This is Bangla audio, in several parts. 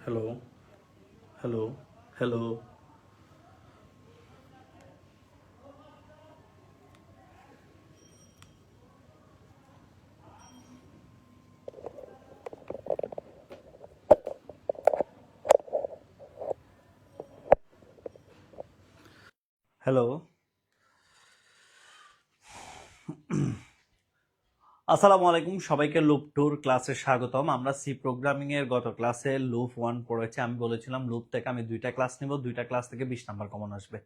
Hello, hello, hello. হ্যালো, আসসালামু আলাইকুম। সবাইকে লুপ টুর ক্লাসে স্বাগতম। আমরা সি প্রোগ্রামিং এর গত ক্লাসে লুপ 1 পড়েছি। আমি বলেছিলাম লুপ থেকে আমি 2টা ক্লাস নিব, 2টা ক্লাস থেকে 20 নাম্বার কমন আসবে।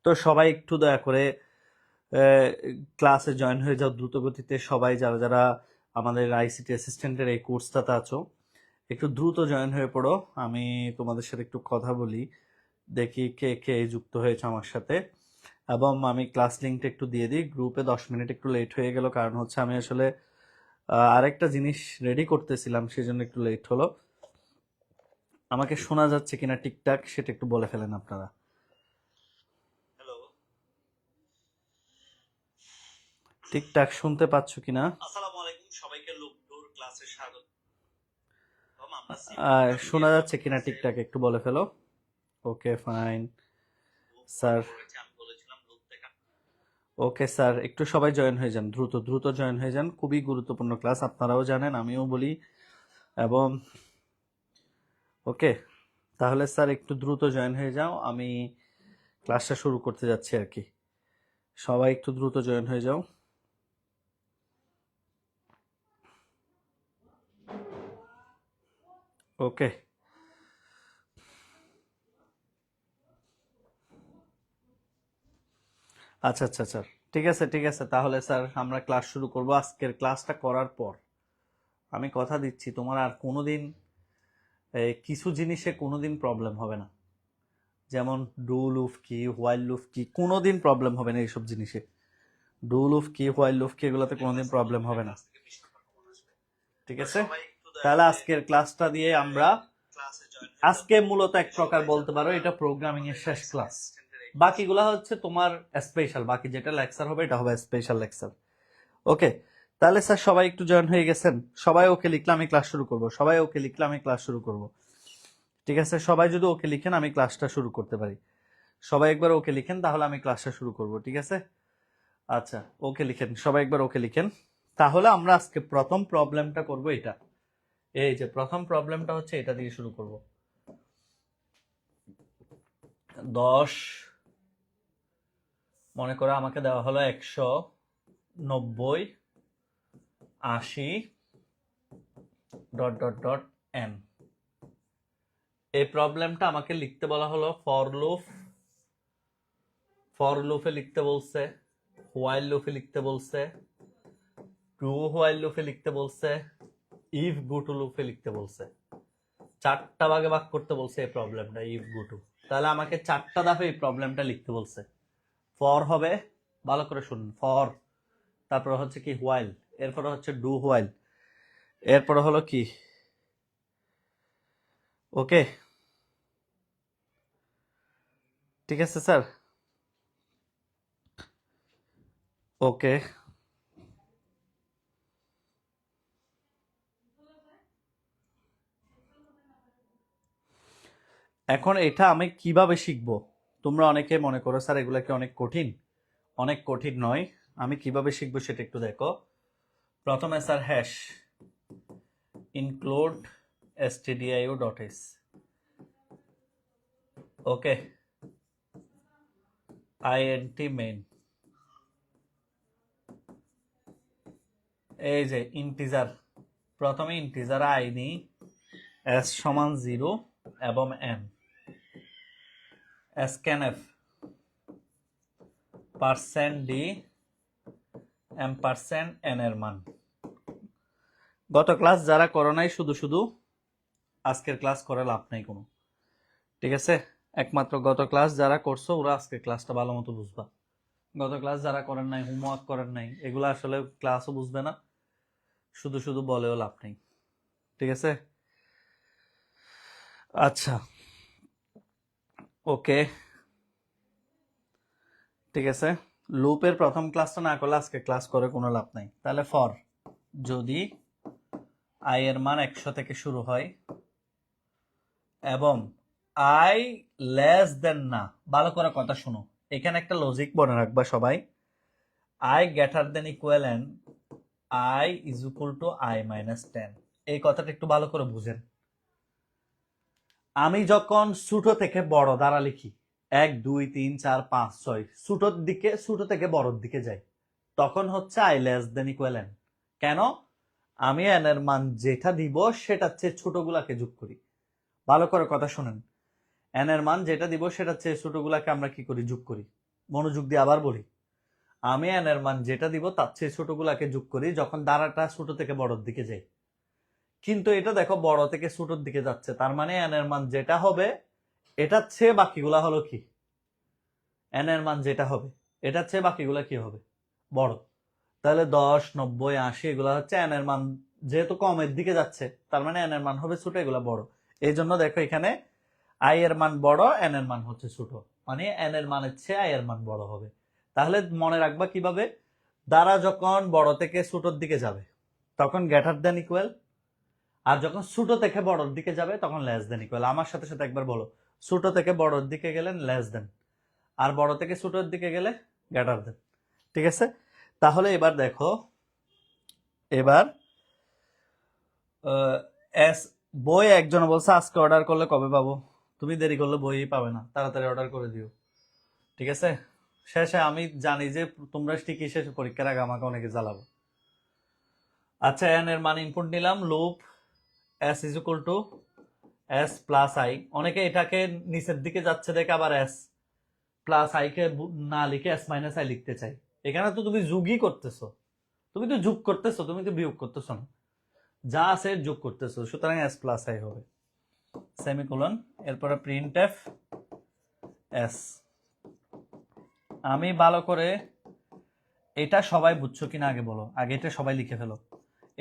তো সবাই একটু দয়া করে ক্লাসে জয়েন হয়ে যাও দ্রুত গতিতে। সবাই যারা যারা আমাদের আইসিটি অ্যাসিস্ট্যান্টের এই কোর্সটাতে আছো একটু দ্রুত জয়েন হয়ে পড়ো। আমি তোমাদের সাথে একটু কথা বলি, দেখি কে কে যুক্ত হয়েছে আমার সাথে। এবং আমি ক্লাস লিঙ্কটা একটু দিয়ে দিই। গ্রুপে 10 মিনিট একটু লেট হয়ে গেল, কারণ হচ্ছে আমি আসলে আরেকটা জিনিস রেডি করতেছিলাম, সেজন্য একটু লেট হলো। আমাকে শোনা যাচ্ছে কিনা ঠিকঠাক সেটা একটু বলে ফেলেন আপনারা। হ্যালো, ঠিকঠাক শুনতে পাচ্ছ কিনা? আসসালামু আলাইকুম, সবাইকে লুপটুর ক্লাসে স্বাগত। শোনা যাচ্ছে কিনা ঠিকঠাক একটু বলে ফেলো। ওকে, ফাইন স্যার। ওকে স্যার, একটু সবাই জয়েন হয়ে যান, দ্রুত দ্রুত জয়েন হয়ে যান। খুবই গুরুত্বপূর্ণ ক্লাস, আপনারাও জানেন, আমিও বলি। এবং ওকে, তাহলে স্যার একটু দ্রুত জয়েন হয়ে যাও, আমি ক্লাসটা শুরু করতে যাচ্ছি আর কি। সবাই একটু দ্রুত জয়েন হয়ে যাও। ওকে, আচ্ছা আচ্ছা স্যার, ঠিক আছে ঠিক আছে। তাহলে স্যার আমরা ক্লাস শুরু করব। আজকের ক্লাসটা করার পর আমি কথা দিচ্ছি তোমার আর কোনোদিন কিছু জিনিসে কোনোদিন প্রবলেম হবে না। যেমন ডু লুপ কি, হোয়াইল লুপ কি, কোনোদিন প্রবলেম হবে না এইসব জিনিসে। ডু লুপ কি, হোয়াইল লুপ কি, এগুলোতে কোনোদিন প্রবলেম হবে না। ঠিক আছে, তাহলে আজকের ক্লাসটা দিয়ে আমরা আজকে মূলত এক প্রকার বলতে পারো এটা প্রোগ্রামিং এর শেষ ক্লাস। বাকিগুলা হচ্ছে তোমার স্পেশাল, বাকি যেটা লেকচার হবে এটা হবে স্পেশাল লেকচার। ওকে, তাহলে স্যার সবাই একটু জয়েন হয়ে গেছেন? সবাই ওকে লিখলে আমি ক্লাস শুরু করব। সবাই ওকে লিখলে আমি ক্লাস শুরু করব। ঠিক আছে, সবাই যদি ওকে লিখেন আমি ক্লাসটা শুরু করতে পারি। সবাই একবার ওকে লিখেন, তাহলে আমি ক্লাসটা শুরু করব। ঠিক আছে, আচ্ছা ওকে লিখেন, সবাই একবার ওকে লিখেন। তাহলে আমরা আজকে প্রথম প্রবলেমটা করব এটা। এই যে প্রথম প্রবলেমটা হচ্ছে এটা দিয়ে শুরু করব। 10 মনে করো আমাকে দেওয়া হলো 190 80 ডট ডট ডট এন। এই প্রবলেমটা আমাকে লিখতে বলা হলো ফর লুপ, ফর লুপে লিখতে বলছে, হোয়াইল লুপে লিখতে বলছে, টু হোয়াইল লুপে লিখতে বলছে, ইফ গো টু লুপে লিখতে বলছে। 4টা ভাগে ভাগ করতে বলছে এই প্রবলেমটা, ইফ গো টু। তাহলে আমাকে 4টা ধাপে এই প্রবলেমটা লিখতে বলছে। ফর হবে, ভালো করে শুনুন, ফর, তারপর হচ্ছে কি হোয়াইল, এরপরে হচ্ছে ডু হোয়াইল, এরপরে হলো কি, ওকে ঠিক আছে স্যার। ওকে, এখন এটা আমি কিভাবে শিখবো? তোমরা অনেকে মনে করো স্যার এগুলা কি অনেক কঠিন। অনেক কঠিন নয়, আমি কিভাবে শিখবো সেটা একটু দেখো। প্রথমে স্যার হ্যাশ ইনক্লুড stdio.h, ওকে, int main, এই যে ইন্টিজার, প্রথমে ইন্টিজার আই নিই, s সমান 0 এবং n, scanf %d %n এর মান। গত ক্লাস যারা করো নাই শুধু শুধু আজকের ক্লাস করে লাভ নাই কোনো। ঠিক আছে, একমাত্র গত ক্লাস যারা করছো ওরা আজকের ক্লাসটা ভালো মতো বুঝবা। গত ক্লাস যারা করেন নাই, হোমওয়ার্ক করেন নাই, এগুলো আসলে ক্লাসও বুঝবে না, শুধু শুধু বলেও লাভ নেই। ঠিক আছে, আচ্ছা ওকে ঠিক আছে। লুপের প্রথম ক্লাসটা না করলে আজকে ক্লাস করে কোনো লাভ নাই। তাহলে ফর যদি আই এর মান 100 থেকে শুরু হয়, এবং আই লেস দেন না, ভালো করে কথা শোনো, এখানে একটা লজিক মনে রাখবা সবাই। I greater than ইকুয়ালেন্ট I is equal two I minus 10, এই কথাটা একটু ভালো করে বুঝেন। আমি যখন ছোট থেকে বড় দ্বারা লিখি 1 2 3 4 5 6 ছোট থেকে বড়র দিকে যাই, তখন হচ্ছে আই লেস দেন ইকুয়ালেন্ট। কেন? আমি এন এর মান যেটা দিব সেটার চেয়ে ছোটগুলাকে যোগ করি। ভালো করে কথা শুনেন, এন এর মান যেটা দিব সেটার চেয়ে ছোটগুলাকে আমরা কি করি? যোগ করি। মনোযোগ দিয়ে আবার বলি, আমি এন এর মান যেটা দিব তার চেয়ে ছোটগুলাকে যোগ করি যখন দ্বারাটা ছোট থেকে বড়র দিকে যাই। কিন্তু এটা দেখো বড় থেকে ছোটর দিকে যাচ্ছে, তার মানে এন এর মান যেটা হবে এটার চেয়ে বাকিগুলা হলো কি? এন এর মান যেটা হবে এটার চেয়ে বাকিগুলা কি হবে? বড়। তাহলে 10 90 80 এগুলা হচ্ছে এন এর মান যেহেতু কমের দিকে যাচ্ছে, তার মানে এন এর মান হবে ছোট, এগুলা বড়। এই জন্য দেখো এখানে আই এর মান বড়, এন এর মান হচ্ছে ছোট, মানে এন এর মানের চেয়ে আই এর মান বড় হবে। তাহলে মনে রাখবা কিভাবে, দ্বারা যখন বড় থেকে ছোটর দিকে যাবে তখন গ্রেটার দেন ইকুয়াল, আর যখন ছোট থেকে বড়র দিকে যাবে তখন লেস দেন ইকুয়াল। আমার সাথে সাথে একবার বলো, ছোট থেকে বড়র দিকে গেলে লেস দেন, আর বড় থেকে ছোটর দিকে গেলে গ্রেটার দেন। ঠিক আছে? তাহলে এবার দেখো, এবার এস বই একজন বলছে আজকে অর্ডার করলে কবে পাবো? তুমি দেরি করলে বই পাবে না, তাড়াতাড়ি অর্ডার করে দিও। ঠিক আছে? শেষে আমি জানি যে তোমরা ঠিকই শেষে পরীক্ষার আগে আমাকে অনেকে জ্বালাবো। আচ্ছা, এন এর মান ইনপুট নিলাম, loop S is equal two S plus I. অনেকে এটাকে নিচের দিকে যাচ্ছে দেখে আবার এস প্লাস আই কে না লিখে এস মাইনাস আই লিখতে চাই। এখানে তো তুমি যোগই করতেছো, তুমি তো যোগ করতেছো, তুমি তো বিয়োগ করতেছো না, যা আছে যোগ করতেছো, সুতরাং এস প্লাস আই হবে, সেমিকোলন, এরপরে প্রিন্ট এফ এস। আমি ভালো করে, এটা সবাই বুঝছো কিনা আগে বলো, আগে এটা সবাই লিখে ফেলো,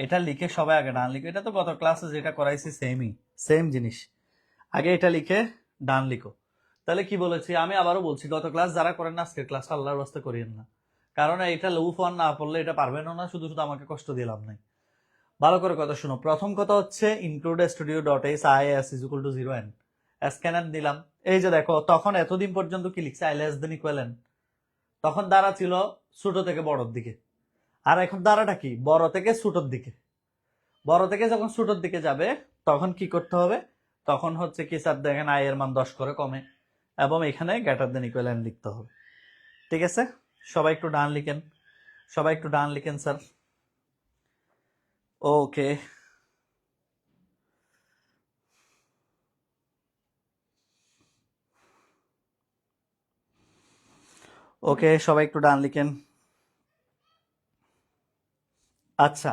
এটা লিখে সবাই আগে ডান লিখো। এটা তো গত ক্লাসে যেটা করাইছি সেম জিনিস, আগে এটা লিখে ডান লিখো। তাহলে কি বলেছি আমি আবারও বলছি, গত ক্লাস যারা করেন না আজকের ক্লাসটা আল্লাহর রাস্তা করিয়েন না, কারণ এটা লুপ ওয়ান না পড়লে এটা পারবেনও না, শুধু শুধু আমাকে কষ্ট দিলাম নাই। ভালো করে কথা শুনো, প্রথম কথা হচ্ছে include studio dot S I S is equal to 0 N S ক্যানার দিলাম। এই যে দেখো, তখন এতদিন পর্যন্ত কি লিখছে? I less than equal N. তখন দ্বারা ছিল ছোট থেকে বড়র দিকে, আর এখন দ্বারাটা কি? বড় থেকে ছোটর দিকে। বড় থেকে যখন ছোটর দিকে যাবে তখন কি করতে হবে? তখন হচ্ছে কি স্যার দেখেন আই এর মান 10 করে কমে, এবং এখানে গ্রেটার দেন ইকুয়াল এন লিখতে হবে। ঠিক আছে? সবাই একটু ডান লিখেন, সবাই একটু ডান লিখেন স্যার। ওকে, ওকে, সবাই একটু ডান লিখেন। আচ্ছা,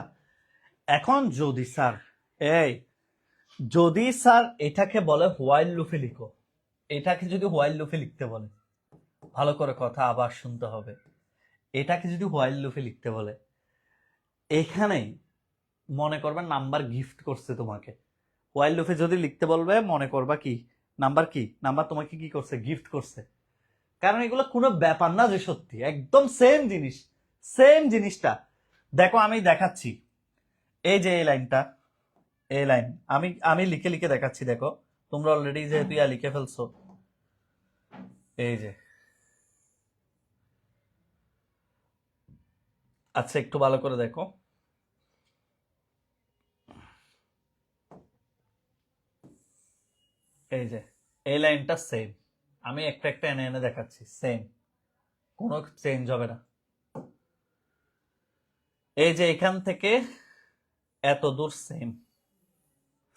এখন যদি স্যার এই যদি স্যার এটাকে বলে হোয়াইল লুপে লিখো, এটাকে যদি হোয়াইল লুপে লিখতে বলে, ভালো করে কথা আবার শুনতে হবে, এটাকে যদি হোয়াইল লুপে লিখতে বলে, এখানে মনে করবে নাম্বার গিফট করছে তোমাকে। হোয়াইল লুপে যদি লিখতে বলবে মনে করবা কি নাম্বার তোমাকে কি করছে? গিফট করছে। কারণ এগুলো কোনো ব্যাপার না যে সত্যি, একদম সেম জিনিস, সেম জিনিসটা। দেখো আমি দেখাচ্ছি, এই যে এই লাইনটা, এই লাইন আমি আমি লিখে লিখে দেখাচ্ছি, দেখো তোমরা অলরেডি যেহেতু লিখে ফেলছো, এই যে, আচ্ছা একটু ভালো করে দেখো, এই যে এই লাইনটা সেম, আমি একটা একটা এনে এনে দেখাচ্ছি, সেম, কোনো চেঞ্জ হবে না। এই যে এখান থেকে এত দূর সেম,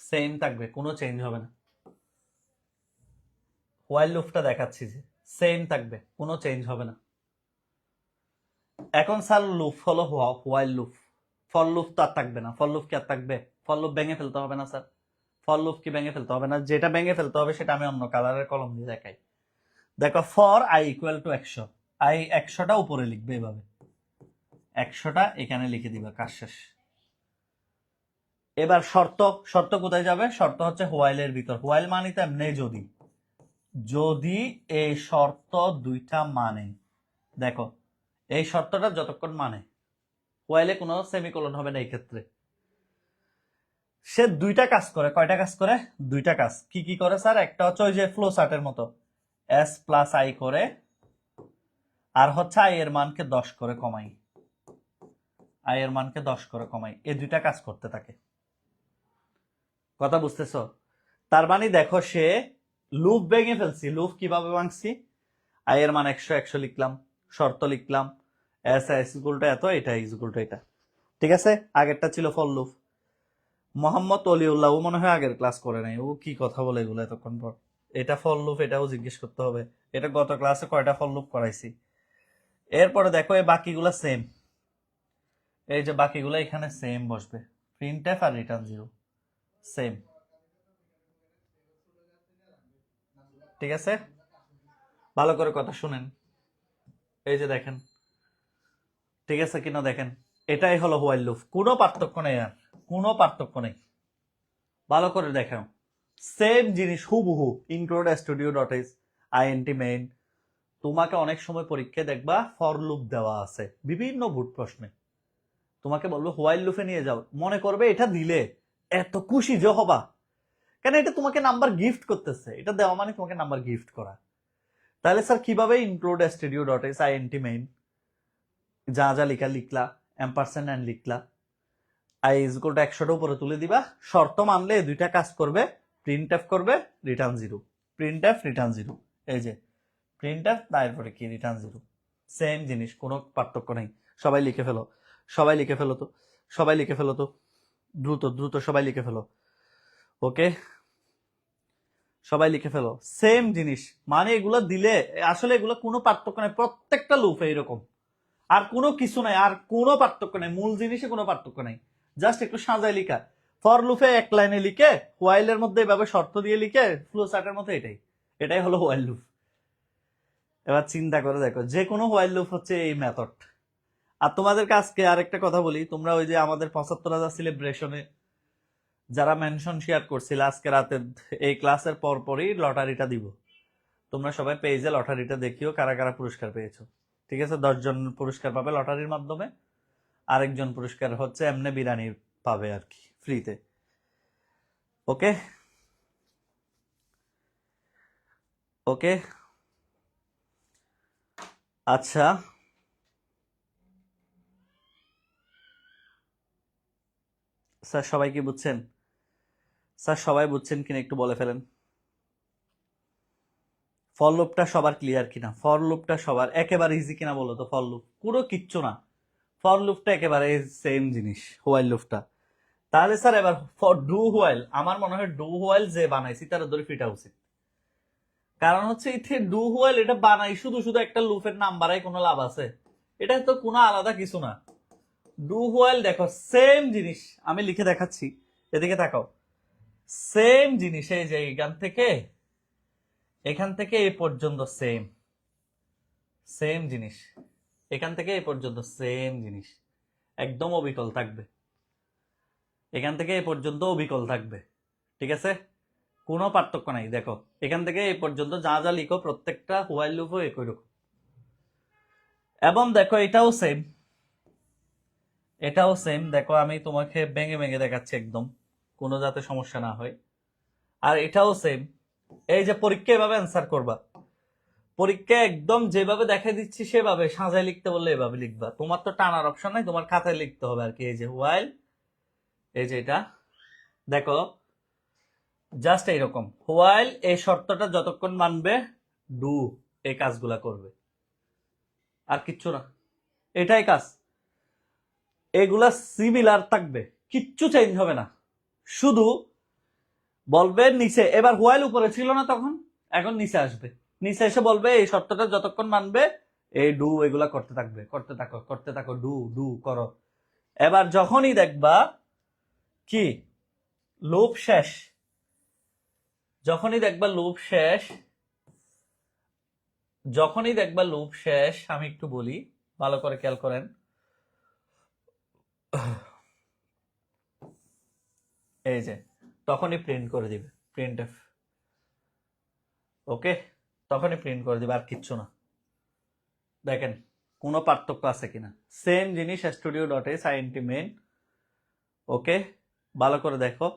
সেম থাকবে, কোনো চেঞ্জ হবে না। হোয়াইল লুপটা দেখাচ্ছি যে সেম থাকবে, কোনো চেঞ্জ হবে না। এখন স্যার লুপ হলো হোয়াইল লুপ, ফর লুপ তো আর থাকবে না। ফর লুপ কি আর থাকবে? ফর লুপ ভেঙে ফেলতে হবে না স্যার, ফর লুপ কি ভেঙে ফেলতে হবে না? যেটা ভেঙে ফেলতে হবে সেটা আমি অন্য কালারের কলম দিয়ে দেখাই। দেখো, for I equal to 100, I 100টা উপরে লিখবে, এভাবে 100টা এখানে লিখে দিবে, কাজ শেষ। এবার শর্ত, শর্ত কোথায় যাবে? শর্ত হচ্ছে হোয়াইলের ভিতর। হোয়াইল মানে তো এমনি যদি, যদি এই শর্ত দুইটা মানে, দেখো এই শর্তটা যতক্ষণ মানে, হোয়াইলে কোনো সেমিকোলন হবে না এই ক্ষেত্রে। সে দুইটা কাজ করে, কয়টা কাজ করে? দুইটা কাজ। কি কি করে স্যার? একটা হচ্ছে ওই যে ফ্লো চার্টের মতো এস প্লাস আই করে, আর হচ্ছে আই এর মানকে 10 করে কমাই, আই এর মানকে 10 করে কমাই, এই দুইটা কাজ করতে থাকে। কথা বুঝতেছো? তার মানে দেখো সে লুপ ভেঙে ফেলছি। লুপ কিভাবে ভাঙছি? আই এর মান 100 100 লিখলাম, শর্ত লিখলাম, এস এস ইকুয়াল টু এত, এটা ইকুয়াল টু এটা। ঠিক আছে? আগেরটা ছিল ফর লুপ। মোহাম্মদ অলিউল্লাহ, ও মনে হয় আগের ক্লাস করে নাই, ও কি কথা বলে এগুলো এতক্ষণ পর। এটা ফর লুপ, এটাও জিজ্ঞেস করতে হবে। এটা গত ক্লাসে কয়টা ফর লুপ করাইছি। এরপরে দেখো এই বাকিগুলা সেম, এই যে বাকিগুলো এখানে সেম বসবে, প্রিন্টএফ আর রিটার্ন জিরো সেম। ঠিক আছে? ভালো করে কথা শুনেন, এই যে দেখেন, ঠিক আছে কিনা দেখেন, এটাই হলো হোয়াইল লুপ, কোনো পার্থক্য নেই, আর কোনো পার্থক্য নেই। ভালো করে দেখেন, সেম জিনিস হুবহু, include studio dot S int main. তোমাকে অনেক সময় পরীক্ষায় দেখবা ফর লুপ দেওয়া আছে বিভিন্ন ভুট প্রশ্নে, তোমাকে বলবো হোয়াইল লুপে নিয়ে যাও, মনে করবে এটা দিলে এত খুশি যে হবা, কেন এটা তোমাকে নাম্বার গিফট করতেছে, এটা দেওয়া মানে তোমাকে নাম্বার গিফট করা। তাহলে স্যার কিভাবে include studio dot S int main, যা যা লিখা লিখলা, এম্পারসেন্ট এন্ড লিখলা, আই ইজ ইকুয়াল টু 100টা উপরে তুলে দিবা, শর্ত মানলে দুইটা কাজ করবে, প্রিন্ট এফ করবে, return zero, printf return zero, এই যে প্রিন্ট এফ, তারপরে কি রিটার্ন জিরো, সেম জিনিস, কোনো পার্থক্য নেই। সবাই লিখে ফেলো, সবাই লিখে ফেলো তো, সবাই লিখে ফেলো তো, দ্রুত দ্রুত সবাই লিখে ফেলো। ওকে, সবাই লিখে ফেলো, সেম জিনিস, মানে এগুলো দিলে আসলে এগুলো কোনো পার্থক্য নেই, প্রত্যেকটা লুপ এইরকম, আর কোনো কিছু নাই, আর কোনো পার্থক্য নাই, মূল জিনিসে কোনো পার্থক্য নাই, জাস্ট একটু সাজায় লিখা। ফর লুপে এক লাইনে লিখে, হোয়াইলের মধ্যে এভাবে শর্ত দিয়ে লিখে, ফ্লো চার্টের মধ্যে এটাই, এটাই হলো হোয়াইল লুপ। এবার চিন্তা করে দেখো, যে কোনো হোয়াইল লুপ হচ্ছে এই মেথড। আর তোমাদেরকে আজকে আরেকটা কথা বলি, তোমরা ওই যে আমাদের 75,000 সেলিব্রেশনে যারা মেনশন শেয়ার করছিল, আজকে রাতে এই ক্লাসের পরপরই লটারিটা দিব, তোমরা সবাই পেজে লটারিটা দেখিও কারা কারা পুরস্কার পেয়েছো। ঠিক আছে? 10 জন পুরস্কার পাবে লটারির মাধ্যমে, আরেকজন পুরস্কার হচ্ছে এমনি বিরিয়ানি পাবে আর কি, ফ্রিতে। ওকে ওকে, আচ্ছা স্যার সবাই কি বুঝছেন? স্যার সবাই বুঝছেন কিনা একটু বলে ফেলেন। ফর লুপটা সবার ক্লিয়ার কিনা? ফর লুপটা সবার একেবারে ইজি কিনা বলো তো? ফর লুপ পুরো কিচ্ছু না, ফর লুপটা একেবারে সেম জিনিস হোয়াইল লুপটা। তাহলে স্যার এবার ফর ডু হোয়াইল, আমার মনে হয় ডু হোয়াইল যে বানাইছি তার ধরে ফিটা উচিত, কারণ হচ্ছে এতে ডু হোয়াইল এটা বানাই শুধু শুধু একটা লুপের নাম বাড়াই কোনো লাভ আছে? এটা তো কোনো আলাদা কিছু না। ডু হোয়াইল দেখো সেম জিনিস, আমি লিখে দেখাচ্ছি, এদিকে তাকাও, সেম জিনিস, এই যে এখান থেকে এই পর্যন্ত সেম, সেম জিনিস, এখান থেকে এই পর্যন্ত সেম জিনিস, একদম অবিকল থাকবে, এখান থেকে এই পর্যন্ত অবিকল থাকবে। ঠিক আছে? কোনো পার্থক্য নাই। দেখো এখান থেকে এই পর্যন্ত যা যা লিখো প্রত্যেকটা হোয়াইল লুপও একই রকম, এবং দেখো এটাও সেম, এটাও সেম। দেখো আমি তোমাকে ভেঙে ভেঙে দেখাচ্ছি একদম, কোনো যাতে সমস্যা না হয়। আর এটাও সেম, এই যে পরীক্ষা এভাবে অ্যান্সার করবা, পরীক্ষা একদম যেভাবে দেখাই দিচ্ছি সেভাবে, সাজায় লিখতে বললে এভাবে লিখবা, তোমার তো টানার অপশন নাই, তোমার খাতায় লিখতে হবে আর কি। এই যে হোয়াইল, এই যে এটা দেখো জাস্ট এইরকম, হোয়াইল এই শর্তটা যতক্ষণ মানবে ডু এই কাজগুলা করবে, আর কিচ্ছু না, এটাই কাজ। এগুলা সিমিলার থাকবে, কিচ্ছু চেঞ্জ হবে না, শুধু বলবে নিচে, এবার হোয়াইল উপরে ছিল না তখন, এখন নিচে আসবে, নিচে এসে বলবে এই শর্তটা যতক্ষণ মানবে এই ডু এগুলা করতে থাকবে, করতে থাকো করতে থাকো, ডু ডু করো। এবার যখনই দেখবা কি লুপ শেষ, যখনই দেখবা লুপ শেষ, যখনই দেখবা লুপ শেষ, আমি একটু বলি ভালো করে খেয়াল করেন, এই যে তখনই প্রিন্ট করে দিবে, প্রিন্ট এফ। ওকে, তখনই প্রিন্ট করে দিবে, আর কিচ্ছু না। দেখেন কোনো পার্থক্য আছে কিনা, সেম জিনিস studio dot S int main. Okay, ভালো করে দেখো।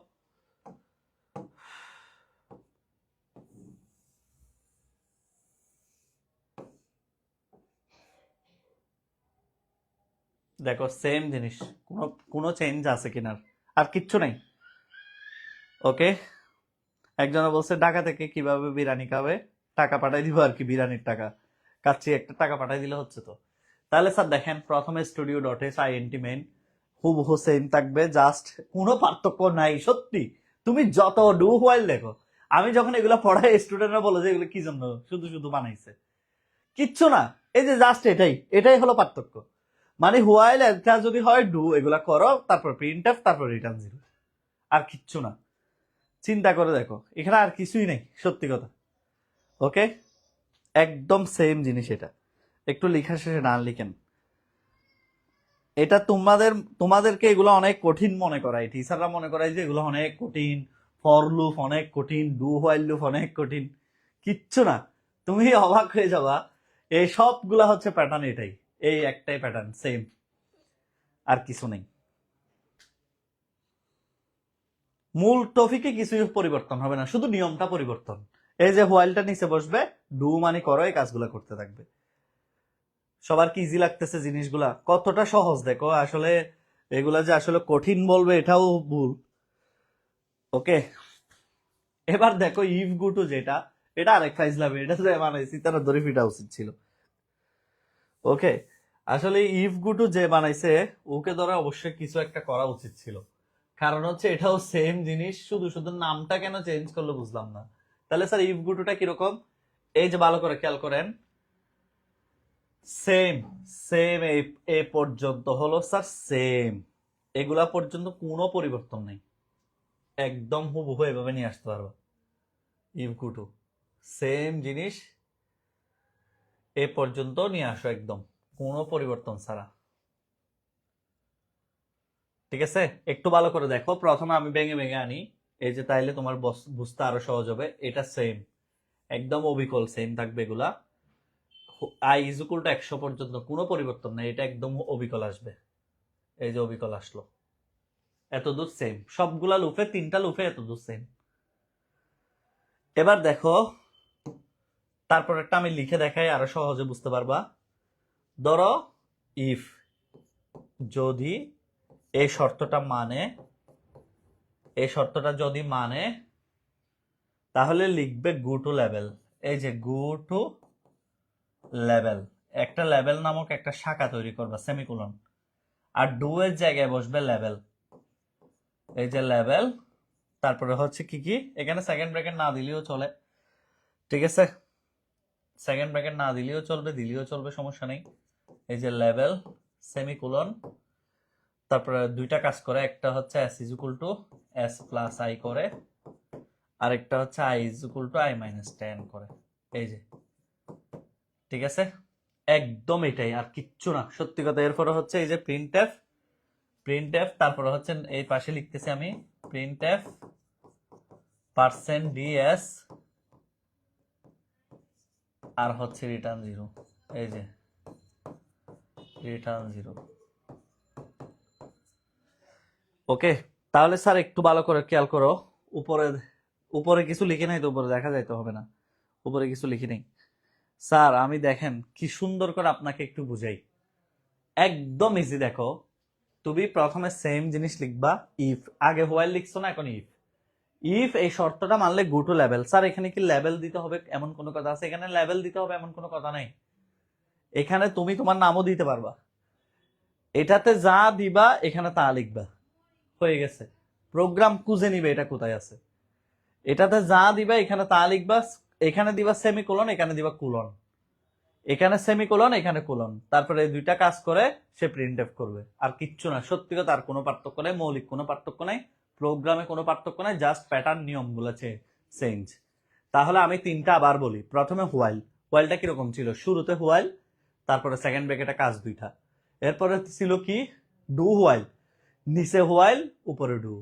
দেখো সেম জিনিস, কোনো কোনো চেঞ্জ আছে কিনা, আর কিচ্ছু নাই। ওকে, একজনে বলছে ঢাকা থেকে কিভাবে বিরিয়ানি খাবে, টাকা পাঠাই দিব আর কি, বিরিয়ানির টাকা কাচ্চি একটা টাকা পাঠাই দিলে হচ্ছে তো। তাহলে স্যার দেখেন প্রথমে studio dot S int main হুবহু সেম থাকবে, জাস্ট কোনো পার্থক্য নাই। সত্যি তুমি যত ডু হোয়াইল দেখো, আমি যখন এগুলো পড়াই স্টুডেন্টরা বলে যে এগুলো কি জন্য শুধু শুধু বানাইছে, কিচ্ছু না। এই যে জাস্ট এটাই এটাই হলো পার্থক্য। মানে হোয়াইল একটা যদি হয় ডু, এগুলা করো, তারপর প্রিন্ট এফ, তারপর রিটার্ন জিরো, আর কিচ্ছু না। চিন্তা করে দেখো, এখানে আর কিছুই নেই, সত্যি কথা। ওকে, একদম সেম জিনিস এটা। একটু লেখা শেষে না লিখেন, এটা তোমাদেরকে এগুলো অনেক কঠিন মনে করায়, টিচাররা মনে করায় যে এগুলো অনেক কঠিন, ফর লুপ অনেক কঠিন, ডু হোয়াইল লুপ অনেক কঠিন। কিচ্ছু না, তুমি অবাক হয়ে যাবা। এই সবগুলা হচ্ছে প্যাটার্ন এটাই, এই একটাই প্যাটার্ন সেম, আর কিছু নেই। মূল টপিকে কিছুই পরিবর্তন হবে না, শুধু নিয়মটা পরিবর্তন। এই যে হোয়াইলটা নিচে বসবে, ডু মানে করো, এই কাজগুলো করতে থাকবে। সবার কি ইজি লাগতেছে জিনিসগুলা, কতটা সহজ দেখো আসলে। এগুলা যে আসলে কঠিন বলবে এটাও ভুল। ওকে, এবার দেখো ইফ গুটু যেটা, এটা আরেক ফাইজলামে, এটা যে বানাইছি তারা ধরে ফিটা উচিত ছিল। ওকে, আসলে ইফ গুটু যে বানাইছে ওকে ধরে অবশ্যই কিছু একটা করা উচিত ছিল, কারণ হচ্ছে এটাও সেম জিনিস, শুধু শুধু নামটা কেন চেঞ্জ করলো বুঝলাম না। তাহলে স্যার ইফ গুটুটা কিরকম, এই যে ভালো করে খেয়াল করেন, সেম সেম এ পর্যন্ত হলো স্যার সেম, এগুলা পর্যন্ত কোনো পরিবর্তন নেই, একদম হুবহু এভাবে নিয়ে আসতে পারবো। ইফ গুটু সেম জিনিস এ পর্যন্ত নিয়ে আসো, একদম কোনো পরিবর্তন ছাড়া। ঠিক আছে, একটু ভালো করে দেখো, প্রথমে আমি ভেঙে ভেঙে আনি, এই যে, তাইলে তোমার বুঝতে আরো সহজ হবে। এটা সেম, একদম অবিকল সেম থাকবে এগুলা। আই ইজ ইকুয়াল টু 100 পর্যন্ত কোনো পরিবর্তন নেই, এটা একদম অবিকল আসবে। এই যে অবিকল আসলো, এত দূর সেম, সবগুলা লুপে, তিনটা লুপে এত দূর সেম। এবার দেখো, তারপর একটা আমি লিখে দেখাই, আরো সহজে বুঝতে পারবা। ধরো ইফ, যদি এই শর্তটা মানে, এই শর্তটা যদি মানে, তাহলে লিখবে গো টু লেভেল। এই যে গো টু লেভেল, একটা লেভেল নামক একটা শাখা তৈরি করবা, সেমিকোলন, আর ডু এর জায়গায় বসবে লেভেল। এই যে লেভেল, তারপরে হচ্ছে কি কি, এখানে সেকেন্ড ব্র্যাকেট না দিলেও চলে, ঠিক আছে, সেকেন্ড ব্র্যাকেট না দিলেও চলবে, দিলেও চলবে, সমস্যা নেই। এই যে লেভেল সেমিকোলন, তারপরে দুইটা কাজ করে, একটা হচ্ছে S is equal two S plus I করে, আরেকটা হচ্ছে I is equal two I minus 10 করে। এই যে, ঠিক আছে, একদম এটাই, আর কিচ্ছু না, সত্যি কথা। এরপরে হচ্ছে এই যে প্রিন্ট এফ, প্রিন্ট এফ, তারপরে হচ্ছে এই পাশে লিখতেছি আমি প্রিন্ট এফ %ds, আর হচ্ছে রিটার্ন জিরো। এই যে রিটার্ন জিরো। ওকে, তাহলে স্যার একটু ভালো করে খেয়াল করো, উপরে উপরে কিছু লিখে নাই তো, উপরে দেখা যাইতে হবে না, উপরে কিছু লিখি নাই। স্যার আমি দেখেন কি সুন্দর করে আপনাকে একটু বুঝাই, একদম ইজি। দেখো, তুমি প্রথমে সেম জিনিস লিখবা, ইফ, আগে হোয়াইল লিখছো না, এখন ইফ। ইফ এই শর্তটা মানলে গো টু লেভেল। স্যার এখানে কি লেভেল দিতে হবে এমন কোনো কথা আছে? এখানে লেভেল দিতে হবে এমন কোনো কথা নাই, এখানে তুমি তোমার নামও দিতে পারবা, এটাতে যা দিবা এখানে তা লিখবা, হয়ে গেছে। প্রোগ্রাম খুঁজে নিবে এটা কোথায় আছে, এটাতে যা দিবা এখানে তা লিখবা, এখানে দিবা সেমিকোলন, এখানে দিবা কোলন, এখানে সেমিকোলন, এখানে কোলন, তারপরে এই দুইটা কাজ করে সে প্রিন্ট এফ করবে, আর কিচ্ছু না। সত্যি কথা, আর কোনো পার্থক্য নেই, মৌলিক কোনো পার্থক্য নাই, প্রোগ্রামে কোনো পার্থক্য নাই, জাস্ট প্যাটার্ন নিয়মগুলো চেঞ্জ। তাহলে আমি তিনটা আবার বলি। প্রথমে হোয়াইল, হোয়াইলটা কিরকম ছিল, শুরুতে হোয়াইল, তারপরে সেকেন্ড ব্র্যাকেটে কাজ দুইটা, এরপরে ছিল কি ডু হোয়াইল, নিচে হোয়াইল উপরে ডু,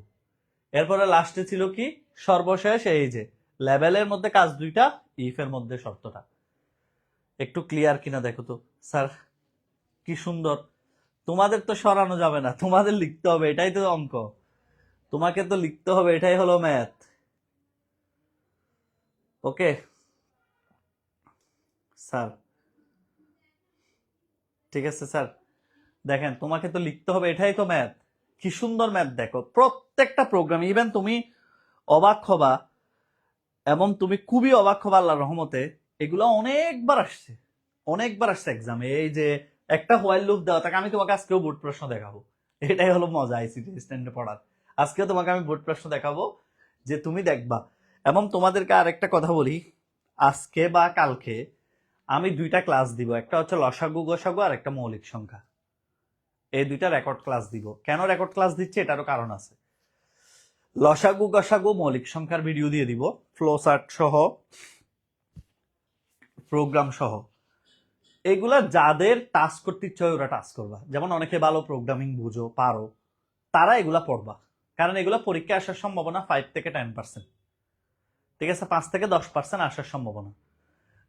এরপরে লাস্টে ছিল কি সর্বশেষ, এই যে লেভেলের মধ্যে কাজ দুইটা, ইফ এর মধ্যে শর্তটা। একটু ক্লিয়ার কিনা দেখো তো স্যার, কি সুন্দর। তোমাদের তো সরানো যাবে না, তোমাদের লিখতে হবে, এটাই তো অঙ্ক। তোমাকে তো লিখতে হবে, এটাই হলো ম্যাথ। ওকে স্যার, ঠিক আছে স্যার। দেখেন তোমাকে তো লিখতে হবে, এটাই তো ম্যাথ। কি সুন্দর ম্যাথ দেখো, প্রত্যেকটা প্রোগ্রাম, ইভেন তুমি অবাক হবা, এবং তুমি খুবই অবাক হবা আল্লাহর রহমতে, এগুলো অনেকবার আসছে, অনেকবার আসছে এক্সামে। এই যে একটা হোয়াইল লুপ দেওয়া থাকে, আমি তোমাকে আজকেও বোর্ড প্রশ্ন দেখাবো। এটাই হলো মজা আইসিটি স্ট্যান্ডে পড়ার। আজকেও তোমাকে আমি বোর্ড প্রশ্ন দেখাবো, যে তুমি দেখবা। এবং তোমাদেরকে আরেকটা কথা বলি, আজকে বা কালকে আমি দুইটা ক্লাস দিব, একটা হচ্ছে লসাগু গসাগু আর একটা মৌলিক সংখ্যা। এই দুইটা রেকর্ড ক্লাস দিব। কেন রেকর্ড ক্লাস দিচ্ছে এটারও কারণ আছে। লসাগু গসাগু মৌলিক সংখ্যার ভিডিও দিয়ে দিব, ফ্লো চার্ট সহ, প্রোগ্রাম সহ। এগুলা যাদের টাচ করতে ইচ্ছে হয় ওরা টাচ করবা, যেমন অনেকে ভালো প্রোগ্রামিং বুঝো পারো, তারা এগুলা পড়বা। কারণ এগুলা পরীক্ষায় আসার সম্ভাবনা 5 থেকে 10%, ঠিক আছে, 5 থেকে 10% আসার সম্ভাবনা।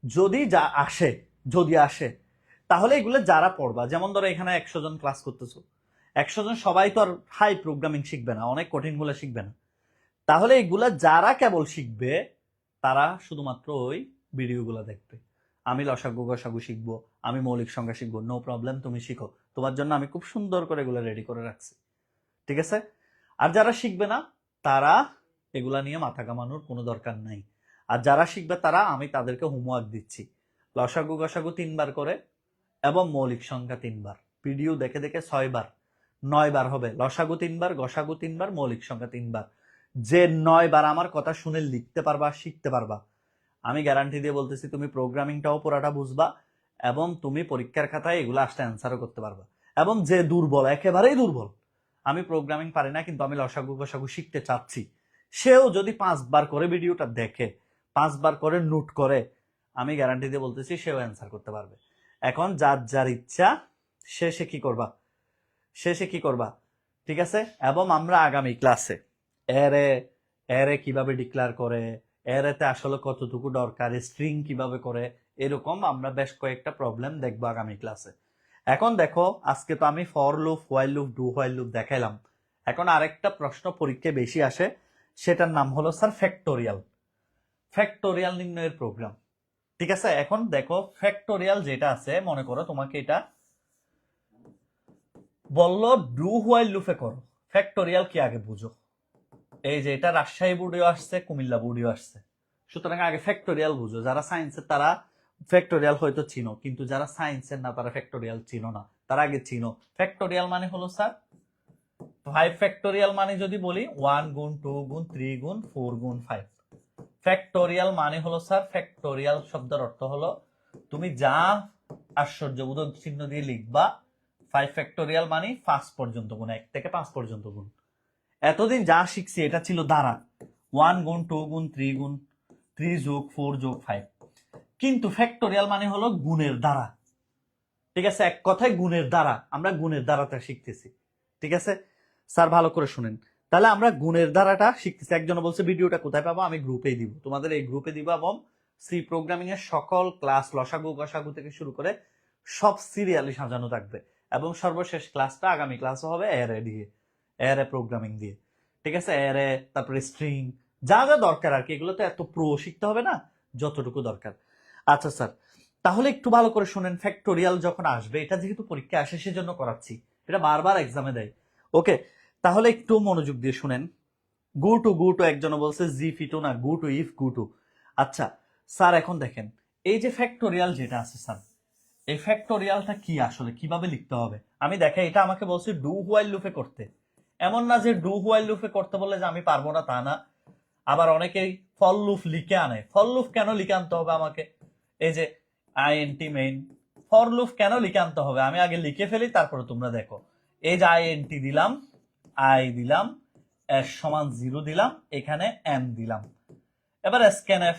যদি যা আসে, যদি আসে, তাহলে এগুলো যারা পড়বা, যেমন ধরো এখানে 100 জন ক্লাস করতেছো, 100 জন সবাই তো আর হাই প্রোগ্রামিং শিখবে না, অনেক কঠিন গুলো শিখবে না। তাহলে এগুলা যারা কেবল শিখবে, তারা শুধুমাত্র ওই ভিডিওগুলো দেখবে। আমি লসাগু গসাগু শিখবো, আমি মৌলিক সংখ্যা শিখবো, নো প্রবলেম, তুমি শিখো, তোমার জন্য আমি খুব সুন্দর করে এগুলো রেডি করে রাখছি, ঠিক আছে। আর যারা শিখবে না, তারা এগুলা নিয়ে মাথা কামানোর কোনো দরকার নাই। আর যারা শিখবে তারা, আমি তাদেরকে হোমওয়ার্ক দিচ্ছি, লসাগু গসাগু 3 বার করে এবং মৌলিক সংখ্যা 3 বার, ভিডিও দেখে দেখে 6 বার, 9 বার হবে। লসাগু 3 বার, গসাগু 3 বার, মৌলিক সংখ্যা 3 বার। যে 9 বার আমার কথা শুনে লিখতে পারবা, শিখতে পারবা, আমি গ্যারান্টি দিয়ে বলতেছি তুমি প্রোগ্রামিংটাও পুরাটা বুঝবা, এবং তুমি পরীক্ষার খাতায় এগুলো আসলে অ্যান্সারও করতে পারবা। এবং যে দুর্বল, একেবারেই দুর্বল, আমি প্রোগ্রামিং পারি না কিন্তু আমি লসাগু গসাগু শিখতে চাচ্ছি, সেও যদি 5 বার করে ভিডিওটা দেখে, 5 বার করে নোট করে, আমি গ্যারান্টি দিয়ে বলতেছি সেও অ্যান্সার করতে পারবে। এখন যার যার ইচ্ছা, সে কি করবা, সে কি করবা, ঠিক আছে। এবং আমরা আগামী ক্লাসে এরে এরে কিভাবে ডিক্লেয়ার করে, এরেতে আসলে কতটুকু দরকার, স্ট্রিং কিভাবে করে, এরকম আমরা বেশ কয়েকটা প্রবলেম দেখবো আগামী ক্লাসে। এখন দেখো, আজকে তো আমি for loop, while loop, do while loop দেখাইলাম। এখন আরেকটা প্রশ্ন পরীক্ষায় বেশি আসে, সেটার নাম হলো স্যার ফ্যাক্টোরিয়াল, ফ্যাক্টোরিয়াল নির্ণয়ের প্রোগ্রাম, ঠিক আছে। এখন দেখো ফ্যাক্টোরিয়াল যেটা আছে, মনে করো তোমাকে এটা বললো ডু হোয়াইল লুপে করো, ফ্যাক্টোরিয়াল কি আগে বুঝো। এই যে এটা রাজশাহী বোর্ডেও আসছে, কুমিল্লা বোর্ডেও আসছে, সুতরাং আগে ফ্যাক্টোরিয়াল বুঝো। যারা সায়েন্সের তারা ফ্যাক্টোরিয়াল হয়তো চিনো, কিন্তু যারা সায়েন্সের না তারা ফ্যাক্টোরিয়াল চিনো না, তারা আগে চিনো। ফ্যাক্টোরিয়াল মানে হলো স্যার 5 ফ্যাক্টোরিয়াল মানে যদি বলি 1 গুণ 2 গুণ 3 গুণ 4 গুণ 5। ফ্যাক্টোরিয়াল মানে হলো স্যার, ফ্যাক্টোরিয়াল শব্দের অর্থ হলো তুমি যা আশ্চর্যবোধক চিহ্ন দিয়ে লিখবা, 5 ফ্যাক্টোরিয়াল মানে 5 পর্যন্ত গুণ, 1 থেকে 5 পর্যন্ত গুণ। এতদিন যা শিখছি এটা ছিল দ্বারা, 1 গুণ 2 গুণ 3 গুণ 3 যোগ 4 যোগ 5। কিন্তু ফ্যাক্টোরিয়াল মানে হলো গুণের দ্বারা, ঠিক আছে, এক কথায় গুণের দ্বারা, আমরা গুণের দ্বারাটা শিখতেছি, ঠিক আছে। স্যার ভালো করে শুনেন, তাহলে আমরা গুণের দ্বারাটা শিখতেছি। একজন বলছে ভিডিওটা কোথায় পাবো, আমি গ্রুপেই দিব, তোমাদের এই গ্রুপে দিব, এবং সি প্রোগ্রামিং এর সকল ক্লাস, লসাগু গসাগু থেকে শুরু করে সব সিরিয়ালি সাজানো থাকবে। এবং সর্বশেষ ক্লাসটা আগামী ক্লাসও হবে এরে দিয়ে, এরে প্রোগ্রামিং দিয়ে, ঠিক আছে, এরে, তারপরে স্ট্রিং, যা যা দরকার আর কি। এগুলো তো এত প্রো শিখতে হবে না, যতটুকু দরকার। আচ্ছা স্যার, তাহলে একটু ভালো করে শুনেন, ফ্যাক্টোরিয়াল যখন আসবে, এটা যেহেতু পরীক্ষা আসে সেজন্য করাচ্ছি, এটা বারবার এক্সামে দেয়। ওকে, তাহলে একটু মনোযোগ দিয়ে শুনেন। গু টু একজন বলছে জি ফিটু না, গু টু ইফ গু টু। আচ্ছা স্যার, এখন দেখেন এই যে ফ্যাক্টোরিয়াল যেটা আছে স্যার, এই ফ্যাক্টোরিয়ালটা কি আসলে কিভাবে লিখতে হবে, আমি দেখে এটা আমাকে বলছে ডু হোয়াইল লুপে করতে। এমন না যে ডু হোয়াইল লুপে করতে বললে যে আমি পারবো না, তা না। আবার অনেকেই ফল লুপ লিখে আনে, ফল লুপ কেন লিখে আনতে হবে আমাকে, এই যে আইএনটি মেইন, ফর লুপ কেন লিখে আনতে হবে, আমি আগে লিখে ফেলি তারপরে তোমরা দেখো। এই যে আইএনটি দিলাম, আই দিলাম, এস সমান 0 দিলাম, এখানে এম দিলাম। এবার স্ক্যানএফ,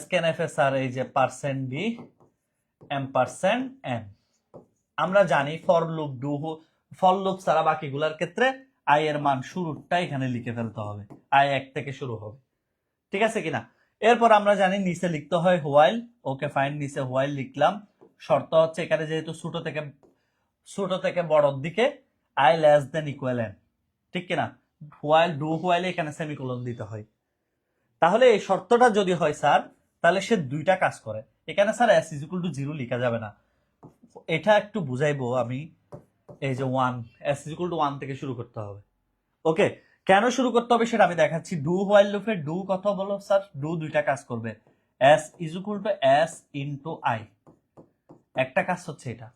স্ক্যানএফ এ স্যার এই যে percent D M percent N. আমরা জানি ফর লুপ, ফর লুপ ছাড়া বাকিগুলোর ক্ষেত্রে আই এর মান শুরুটা এখানে লিখে ফেলতে হবে, আই 1 থেকে শুরু হবে, ঠিক আছে কিনা। এরপর আমরা জানি নিচে লিখতে হয় হোয়াইল, ওকে ফাইন, নিচে হোয়াইল লিখলাম। শর্ত হচ্ছে এখানে যেহেতু ছোট থেকে বড়র দিকে I less than equal N, ঠিক কিনা? হোয়াইল ডু হোয়াইলে এখানে সেমিকোলন দিতে হয়। তাহলে এই শর্তটা যদি হয় স্যার, তাহলে সে দুইটা কাজ করে। এখানে sir S is equal to 0 লেখা যাবে না, এটা একটু বুঝাইবো আমি। এই যে 1, এস ইজ ইকুয়াল টু 1 থেকে শুরু করতে হবে। ওকে, কেন শুরু করতে হবে সেটা আমি দেখাচ্ছি। ডু হোয়াইল লুপে ডু কত বলো স্যার? ডু দুইটা কাজ করবে, S is equal two S into I. একটা কাজ হচ্ছে এটা,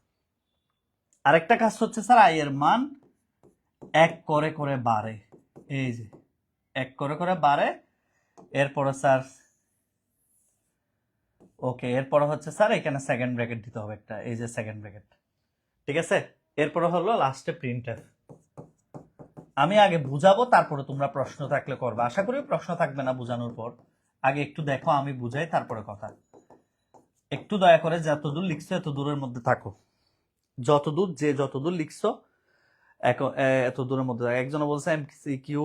আরেকটা কাজ হচ্ছে স্যার আই এর মান এক করে করে বাড়ে। এই যে এক করে করে বাড়ে। এরপরে স্যার ওকে, এরপরে হচ্ছে স্যার এখানে সেকেন্ড ব্র্যাকেট দিতে হবে একটা, এই যে সেকেন্ড ব্র্যাকেট। ঠিক আছে, এরপরে হলো লাস্টে প্রিন্টএফ। আমি আগে বুঝাবো, তারপরে তোমরা প্রশ্ন থাকলে করবে। আশা করি প্রশ্ন থাকবে না বুঝানোর পর। আগে একটু দেখো আমি বুঝাই, তারপরে কথা। একটু দয়া করে যতদূর লিখছো এত দূরের মধ্যে থাকো, যতদূর যে যতদূর লিখছো এত দূরের মধ্যে থাকো। একজন বলছে এমসিকিউ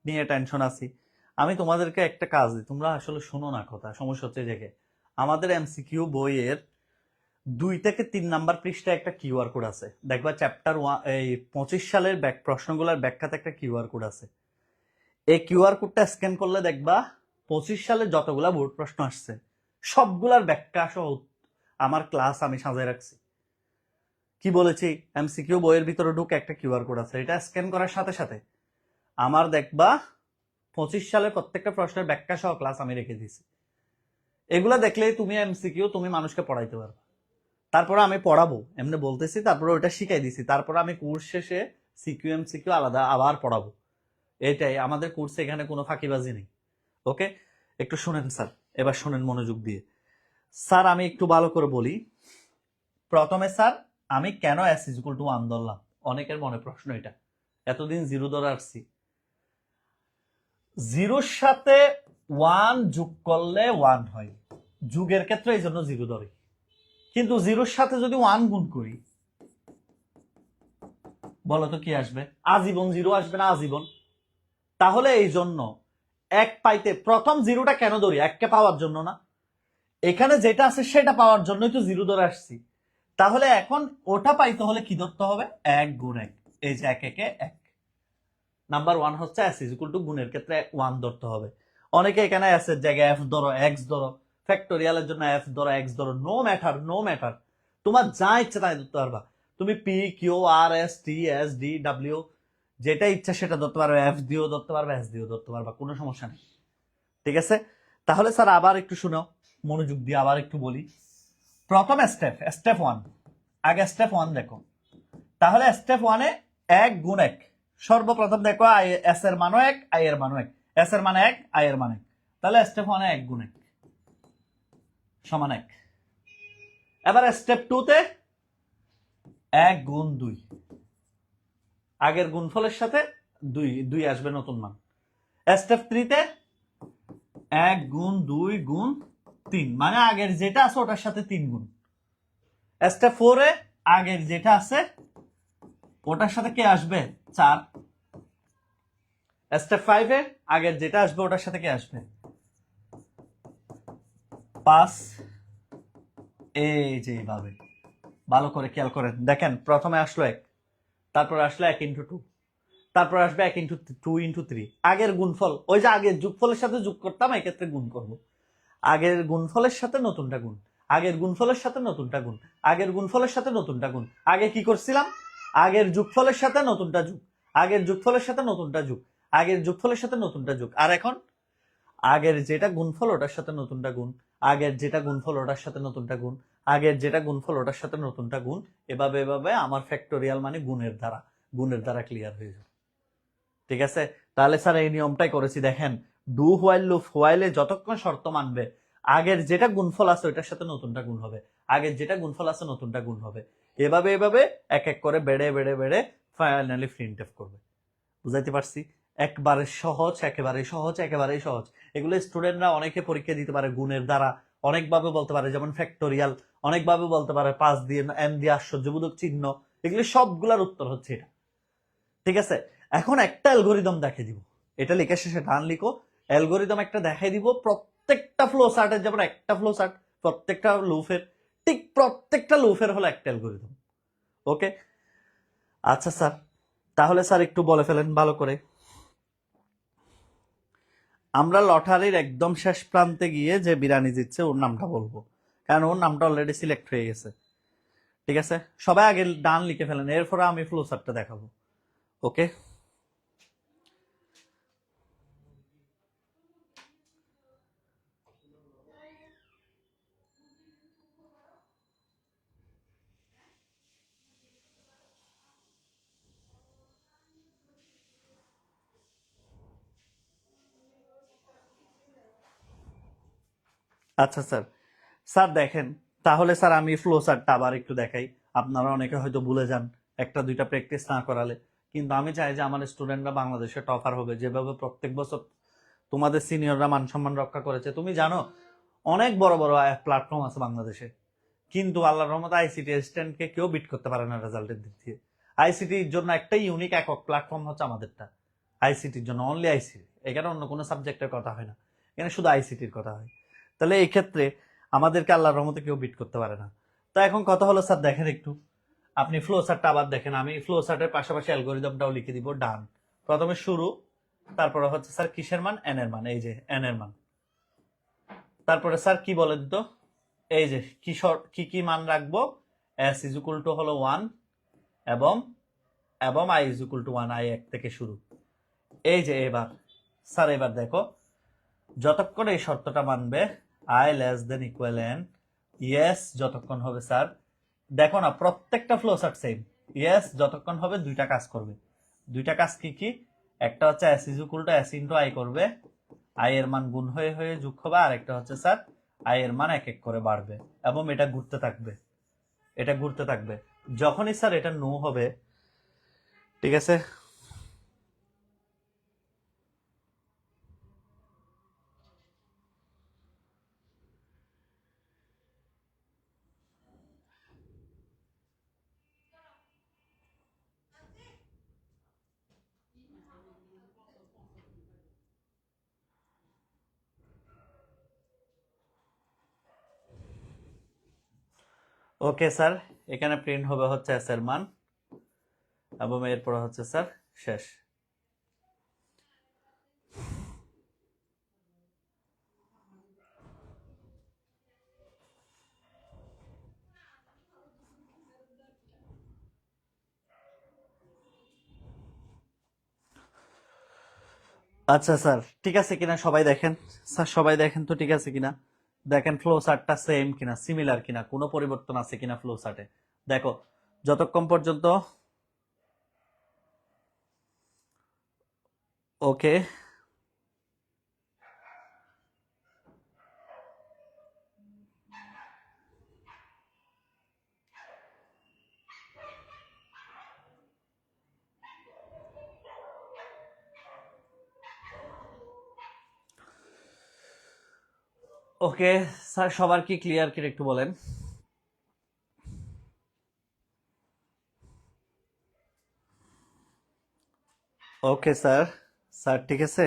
নিয়ে টেনশন আছি। আমি তোমাদেরকে একটা কাজ দিই, তোমরা আসলে শোনো না কথা। সমস্যা হচ্ছে যে আমাদের এমসিকিউ বইয়ের 2 থেকে 3 নাম্বার পৃষ্ঠায় একটা কিউআর কোড আছে, দেখবা চ্যাপ্টার 1 এই 25 সালের প্রশ্নগুলোর ব্যাখ্যাতে একটা কিউআর কোড আছে। এই কিউআর কোডটা স্ক্যান করলে দেখবা 25 সালে যতগুলা বোর্ড প্রশ্ন আসছে সবগুলার ব্যাখ্যা সহ আমার ক্লাস আমি সাজায় রাখছি। কি বলেছি? এমসিকিউ বইয়ের ভিতরে ঢুকে একটা কিউআর কোড আছে, এটা স্ক্যান করার সাথে সাথে আমার দেখবা 25 সালের প্রত্যেকটা প্রশ্নের ব্যাখ্যা সহ ক্লাস আমি রেখে দিয়েছি। এগুলা দেখলেই তুমি এমসিকিউ তুমি মানুষকে পড়াইতে পারবে। তারপরে আমি পড়াবো এমনি বলতেছি, তারপরে ওটা শিখাই দিছি, তারপরে আমি কোর্স শেষে সিকিউ এমসিকিউ আলাদা আবার পড়াবো। এটাই আমাদের কোর্সে, এখানে কোনো ফাঁকিবাজি নেই। ওকে, একটু শুনেন স্যার, এবার শুনেন মনোযোগ দিয়ে। স্যার আমি একটু ভালো করে বলি। প্রথমে স্যার আমি কেন এস ইজ ইকুয়াল টু 1 ধরলাম? অনেকের মনে প্রশ্ন এটা। এতদিন 0 ধরে আসছি। 0-র সাথে 1 যোগ করলে 1 হয়, যুগের ক্ষেত্রে এই জন্য 0 ধরি। কিন্তু 0-র সাথে যদি 1 গুণ করি, বলো তো কি আসবে? আজীবন 0 আসবে না? আজীবন। তাহলে এই জন্য 1 পাইতে প্রথম 0টা কেন ধরি? 1কে পাওয়ার জন্য না? এখানে যেটা আছে সেটা পাওয়ার জন্যই তো 0 ধরে আসছি। তাহলে এখন ওটা পাইতে হলে কি ধরতে হবে? 1 গুণ 1। এই যে 1 একে 1। নাম্বার 1 হচ্ছে এস ইজ ইকুয়াল টু গুণের ক্ষেত্রে 1 ধরতে হবে। অনেকে এখানে এস এর জায়গায় এফ ধরো, এক্স ধরো, ফ্যাক্টোরিয়ালের জন্য এফ ধরো, এক্স ধরো, নো ম্যাটার, নো ম্যাটার। তোমার যা ইচ্ছা তাই ধরতে পারবা। তুমি P Q R S T S D W যেটা ইচ্ছা সেটা ধরতে পারবে, এফ দিয়েও ধরতে পারবে, এস দিয়েও ধরতে পারবা, কোনো সমস্যা নেই। ঠিক আছে, তাহলে স্যার আবার একটু শুনো, মনোযোগ দিয়ে আবার একটু বলি। প্রথম স্টেপ 1, আগে স্টেপ 1 দেখো। তাহলে স্টেপ 1-এ 1 গুণ 1। সর্বপ্রথম দেখো এস এর মানও 1, আই এর মানও 1। এস এর মান 1, আই এর মান 1। তাহলে স্টেপ 1-এ 1 গুণ 1 সমান 1। এবার স্টেপ 2-তে 1 গুণ 2। আগের গুণফলের সাথে 2 আসবে নতুন মান। স্টেপ 3-তে 1 গুণ 2 গুণ 3, মানে আগের যেটা আছে ওটার সাথে 3 গুণ। স্টেপ 4-এ আগের যেটা আছে ওটার সাথে কে আসবে? 4। স্টেপ 5-এ আগের যেটা আসবে ওটার সাথে কে আসবে? 5। এই যে এইভাবে ভালো করে খেয়াল করেন, দেখেন প্রথমে আসলো 1, তারপর আসলো 1 ইন্টু 2, তারপর আসবে 1 ইন্টু 2 ইন্টু 3। আগের গুণফল, ওই যে আগের যোগফলের সাথে যোগ করতাম, এই ক্ষেত্রে গুণ করব। আগের গুণফলের সাথে নতুনটা গুণ, আগের গুণফলের সাথে নতুনটা গুণ, আগের গুণফলের সাথে নতুনটা গুণ। আগে কি করছিলাম? আগের যোগফলের সাথে নতুনটা যোগ, আগের যোগফলের সাথে নতুনটা যোগ, আগের যোগফলের সাথে নতুনটা যোগ। আর এখন আগের যেটা গুণফল ওটার সাথে নতুনটা গুণ, আগের যেটা গুণফল ওটার সাথে নতুনটা গুণ, আগের যেটা গুণফল ওটার সাথে নতুনটা গুণ। এভাবে এভাবে আমার ফ্যাক্টোরিয়াল মানে গুণের দ্বারা ক্লিয়ার হয়ে যাবে। ঠিক আছে, তাহলে স্যার এই নিয়মটাই করেছি। দেখেন ডু হোয়াইল লুপ, হোয়াইলে যতক্ষণ শর্ত মানবে আগের যেটা গুণফল আছে ওটার সাথে নতুনটা গুণ হবে, আগের যেটা গুণফল আছে নতুনটা গুণ হবে। এভাবে এভাবে এক এক করে বেড়ে বেড়ে বেড়ে ফাইনালি প্রিন্টএফ করবে। বুঝাইতে পারছি? একবারে সহজ, একেবারে সহজ, একেবারেই সহজ। এগুলো স্টুডেন্টরা অনেকে পরীক্ষা দিতে পারে গুণের দ্বারা, অনেকভাবে বলতে পারে, যেমন ফ্যাক্টোরিয়াল, অনেকভাবে বলতে পারে 5 দিয়ে, এম দিয়ে আশ্চর্যবোধক চিহ্ন। এগুলো সবগুলার উত্তর হচ্ছে এটা। ঠিক আছে, এখন একটা অ্যালগোরিদম দেখিয়ে দিব। এটা লিখে শেষে ডান লিখো, অ্যালগোরিদম একটা দেখাই দিব। প্রত্যেকটা ফ্লো চার্টের যেমন একটা ফ্লো চার্ট, প্রত্যেকটা লুপের, ঠিক প্রত্যেকটা লুপের হলো একটা অ্যালগোরিদম। ওকে, আচ্ছা স্যার তাহলে স্যার একটু বলে ফেলেন ভালো করে। আমরা লটারির একদম শেষ প্রান্তে গিয়ে যে বিরিয়ানি জিতছে ওর নামটা বলবো, কারণ ওর নামটা অলরেডি সিলেক্ট হয়ে গেছে। ঠিক আছে, সবাই আগে ডান লিখে ফেলেন, এরপরে আমি ফ্লো চার্টটা দেখাবো। ওকে, আচ্ছা স্যার। স্যার দেখেন, তাহলে স্যার আমি ফ্লো চার্টটা আবার একটু দেখাই। আপনারা অনেকে হয়তো ভুলে যান একটা দুইটা প্র্যাকটিস না করালে, কিন্তু আমি চাই যে আমার স্টুডেন্টরা বাংলাদেশে টপার হবে, যেভাবে প্রত্যেক বছর তোমাদের সিনিয়ররা মান সম্মান রক্ষা করেছে। তুমি জানো অনেক বড় বড় প্ল্যাটফর্ম আছে বাংলাদেশে, কিন্তু আল্লাহর রহমতে আইসিটি অ্যাসিস্ট্যান্টকে কেউ বিট করতে পারে না রেজাল্টের দিক দিয়ে। আইসিটির জন্য একটাই ইউনিক একক প্ল্যাটফর্ম হচ্ছে আমাদেরটা, আইসিটির জন্য অনলি আইসিটি, এখানে অন্য কোনো সাবজেক্টের কথা হয় না, এখানে শুধু আইসিটির কথা হয়। তাহলে এই ক্ষেত্রে আমাদেরকে আল্লাহর রহমতে কেউ বিট করতে পারে না। তো এখন কথা হলো স্যার দেখেন একটু, আপনি ফ্লো চার্টটা আবার দেখেন, আমি ফ্লো চার্টের পাশাপাশি অ্যালগোরিদমটাও লিখে দিব। ডান, প্রথমে শুরু, তারপরে হচ্ছে স্যার কিসের মান, এন এর মান, এই যে এন এর মান। তারপরে স্যার কি বলেন তো, এই যে কি কি মান রাখবো, এস ইজ ইকুয়াল টু হলো 1 এবং এবং I is equal two 1, I 1 থেকে শুরু। এই যে এবার স্যার এবার দেখো, যতক্ষণ এই শর্তটা মানবে I less than equal N, yes যতক্ষণ হবে স্যার, দেখো না প্রত্যেকটা ফ্লো চার্ট সেম, ইয়েস যতক্ষণ হবে দুইটা কাজ করবে। দুইটা কাজ কি কি, একটা হচ্ছে S is equal two S into I করবে, আই এর মান গুণ হয়ে হয়ে যোগ হবে, আর একটা হচ্ছে স্যার আই এর মান এক এক করে বাড়বে এবং এটা ঘুরতে থাকবে, এটা ঘুরতে থাকবে। যখনই স্যার এটা নো হবে, ঠিক আছে, ওকে স্যার, এখানে প্রিন্ট হবে হচ্ছে এস এর মান এবং এরপর হচ্ছে স্যার শেষ। আচ্ছা স্যার, ঠিক আছে কিনা সবাই দেখেন, স্যার সবাই দেখেন তো ঠিক আছে কিনা, দেখেন ফ্লো চার্টটা সেম কিনা, সিমিলার কিনা, কোনো পরিবর্তন আছে কিনা ফ্লো চার্টে। দেখো যতক্ষণ পর্যন্ত, ওকে ওকে স্যার, সবার কি ক্লিয়ার কি একটু বলেন। ওকে স্যার, স্যার ঠিক আছে।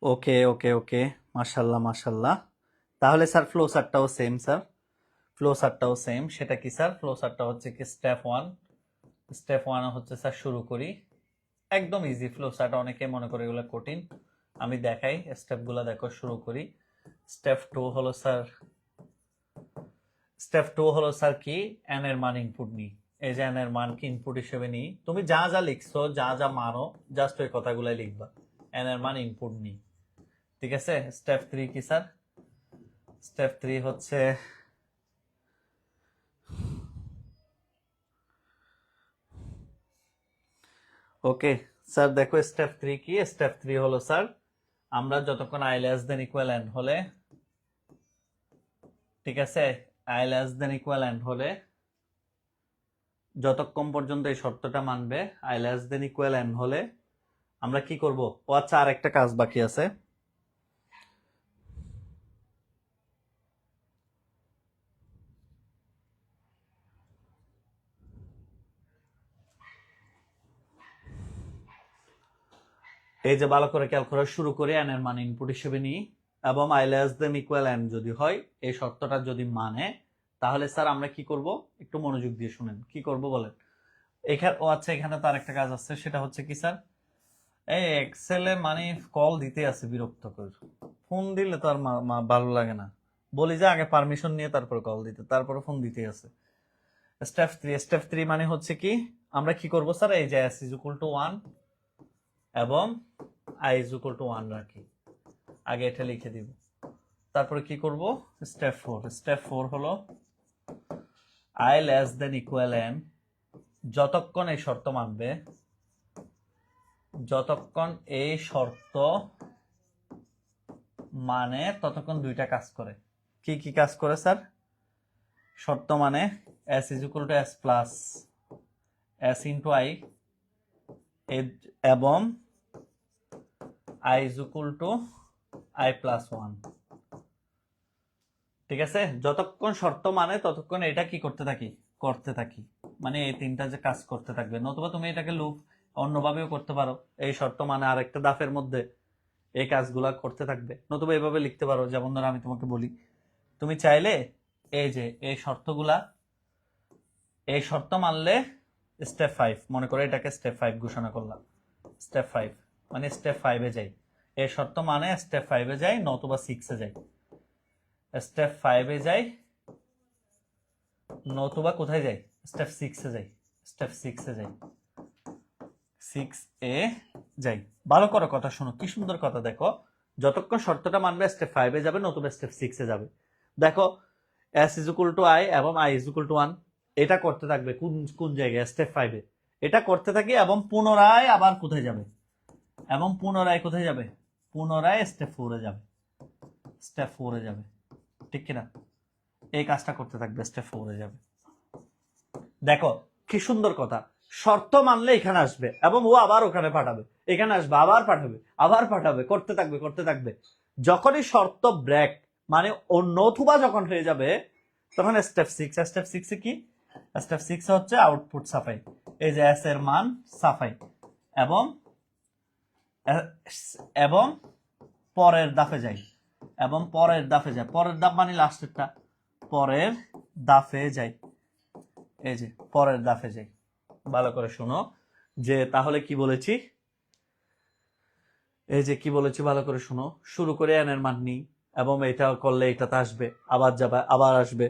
ওকে ওকে ওকে, মাশাল্লাহ মাশাল্লাহ। তাহলে স্যার ফ্লো চার্টটাও সেম স্যার, ফ্লো চার্টটাও সেম। সেটা কি স্যার, ফ্লো চার্টটা হচ্ছে কি স্টেপ ওয়ান, স্টেপ ওয়ান হচ্ছে স্যার শুরু করি, একদম ইজি ফ্লো চার্ট, অনেকে মনে করে এগুলো কঠিন, আমি দেখাই স্টেপগুলো, দেখো শুরু করি। স্টেপ টু হলো স্যার, স্টেপ টু হলো স্যার কি, এন এর মান ইনপুট নিই, এই যে এন এর মান কি ইনপুট হিসেবে নিই, তুমি যা যা লিখছো যা যা মানো জাস্ট ওই কথাগুলাই লিখবা, এন এর মান ইনপুট নিই। ঠিক আছে, স্টেপ থ্রি কি স্যার, স্টেপ থ্রি হচ্ছে, ওকে স্যার দেখো স্টেপ থ্রি কি, স্টেপ থ্রি হলো স্যার আমরা যতক্ষণ I less than equal N হলে, ঠিক আছে, I less than equal N হলে যতক্ষণ পর্যন্ত এই শর্তটা মানবে, I less than equal N হলে আমরা কি করব, ও আচ্ছা আর একটা কাজ বাকি আছে। এই যে ভালো করে খেয়াল করে, শুরু করে এন এর মান ইনপুট হিসেবে নিই, এবং I less than equal N যদি হয়, এই শর্তটা যদি মানে, তাহলে স্যার আমরা কি করব, একটু মনোযোগ দিয়ে শুনেন কি করব বলেন। এখানে আচ্ছা, এখানে তো আরেকটা কাজ আছে, সেটা হচ্ছে কি স্যার, এই এক্সেলে মানে কল দিতে আছে বিরক্তকর, ফোন দিলে তো আর ভালো লাগে না, বলি যে আগে পারমিশন নিয়ে তারপর কল দিতে, তারপরে ফোন দিতে আছে। স্টেপ 3 মানে হচ্ছে কি, আমরা কি করব স্যার, এই যে s = 1 এবং i = 1 রাখি, আগে এটা লিখে দিব। তারপরে কি করব, স্টেপ 4 হলো i less than equal n, যতক্ষণ এই শর্ত মানবে, যতক্ষণ এই শর্ত মানে ততক্ষণ দুইটা কাজ করে। কি কি কাজ করে স্যার, শর্ত মানে s = s plus s into i এবং i = i প্লাস 1। ঠিক আছে, যতক্ষণ শর্ত মানে ততক্ষণ এটা কি করতে থাকি, মানে এই তিনটা যে কাজ করতে থাকবে। নতুবা তুমি এটাকে লুপ অন্যভাবেও করতে পারো, এই শর্ত মানে আরেকটা ধাপের মধ্যে এই কাজগুলা করতে থাকবে, নতুবা এভাবে লিখতে পারো। যেমন ধরো আমি তোমাকে বলি, তুমি চাইলে এই যে এই শর্তগুলা, এই শর্ত মানলে স্টেপ 5, মনে করো এটাকে স্টেপ 5 ঘোষণা করলাম, স্টেপ 5 মানে স্টেপ 5-এ যাই, এই শর্ত মানে স্টেপ 5-এ যাই, নতুবা 6-এ যাই, স্টেপ 5-এ যাই, নতুবা কোথায় যাই, স্টেপ 6-এ যাই, স্টেপ 6-এ যাই, 6-এ যাই। ভালো করে কথা শোনো, কি সুন্দর কথা, দেখো যতক্ষণ শর্তটা মানবে স্টেপ 5-এ যাবে, নতুবা স্টেপ 6-এ যাবে। দেখো s = i এবং i = 1, এটা করতে থাকবে কোন কোন জায়গায়, স্টেপ 5-এ এটা করতে থাকি, এবং পুনরায় আবার কোথায় যাবে, এবং পুনরায় কোথায় যাবে, পুনরায় স্টেপ 4-এ যাবে, স্টেপ 4-এ যাবে, ঠিক কিনা, এই কাজটা করতে থাকবে, স্টেপ 4-এ যাবে। দেখো কি সুন্দর কথা, শর্ত মানলে এখানে আসবে এবং ও আবার ওখানে পাঠাবে, এখানে আসবে আবার পাঠাবে, আবার পাঠাবে, করতে থাকবে। যখনই শর্ত ব্রেক মানে অন্য অথবা যখন হয়ে যাবে, তখন স্টেপ 6-এ কি, স্টেপ 6-এ হচ্ছে আউটপুট সাফাই, এই যে s এর মান সাফাই, এবং পরের ধাপে যাই, পরের ধাপ মানে লাস্টেরটা, পরের ধাপে যাই, এই যে পরের ধাপে যাই। ভালো করে শোনো যে তাহলে কি বলেছি, এই যে কি বলেছি ভালো করে শোনো, শুরু করে n এর মান নিই, এবং এটা করলে এটাতে আসবে, আবার যাবে, আবার আসবে,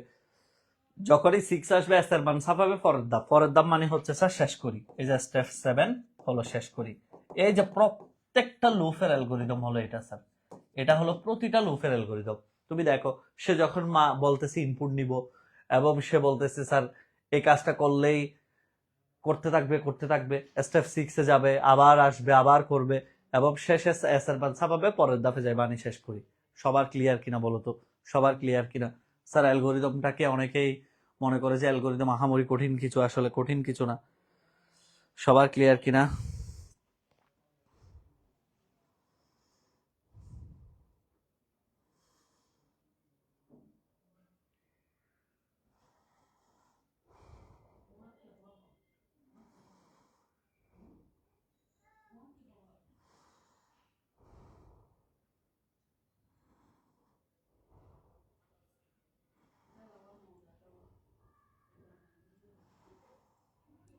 যখনই 6 আসবে s এর মান ছাপাবে, পরের ধাপ মানে হচ্ছে স্যার শেষ করি, এই যে স্টেপ 7 হলো শেষ করি। এই যে প্রত্যেকটা লুপের অ্যালগরিদম হলো এটা স্যার, এটা হলো প্রতিটা লুপের অ্যালগরিদম। তুমি দেখো সে যখন বলতেছে ইনপুট নিব, এবং সে বলতেছে স্যার এই কাজটা করলেই করতে থাকবে, স্টেপ 6-এ যাবে, আবার আসবে, আবার করবে, এবং শেষে s এর মান ছাপাবে, পরের ধাপে যাই, বানি শেষ করি। সবার ক্লিয়ার কিনা বলো তো, সবার ক্লিয়ার কিনা স্যার? অ্যালগরিদমটাকে অনেকেই মনে করে যে অ্যালগরিদম আহামরি কঠিন কিছু, আসলে কঠিন কিছু না। সবার ক্লিয়ার কিনা?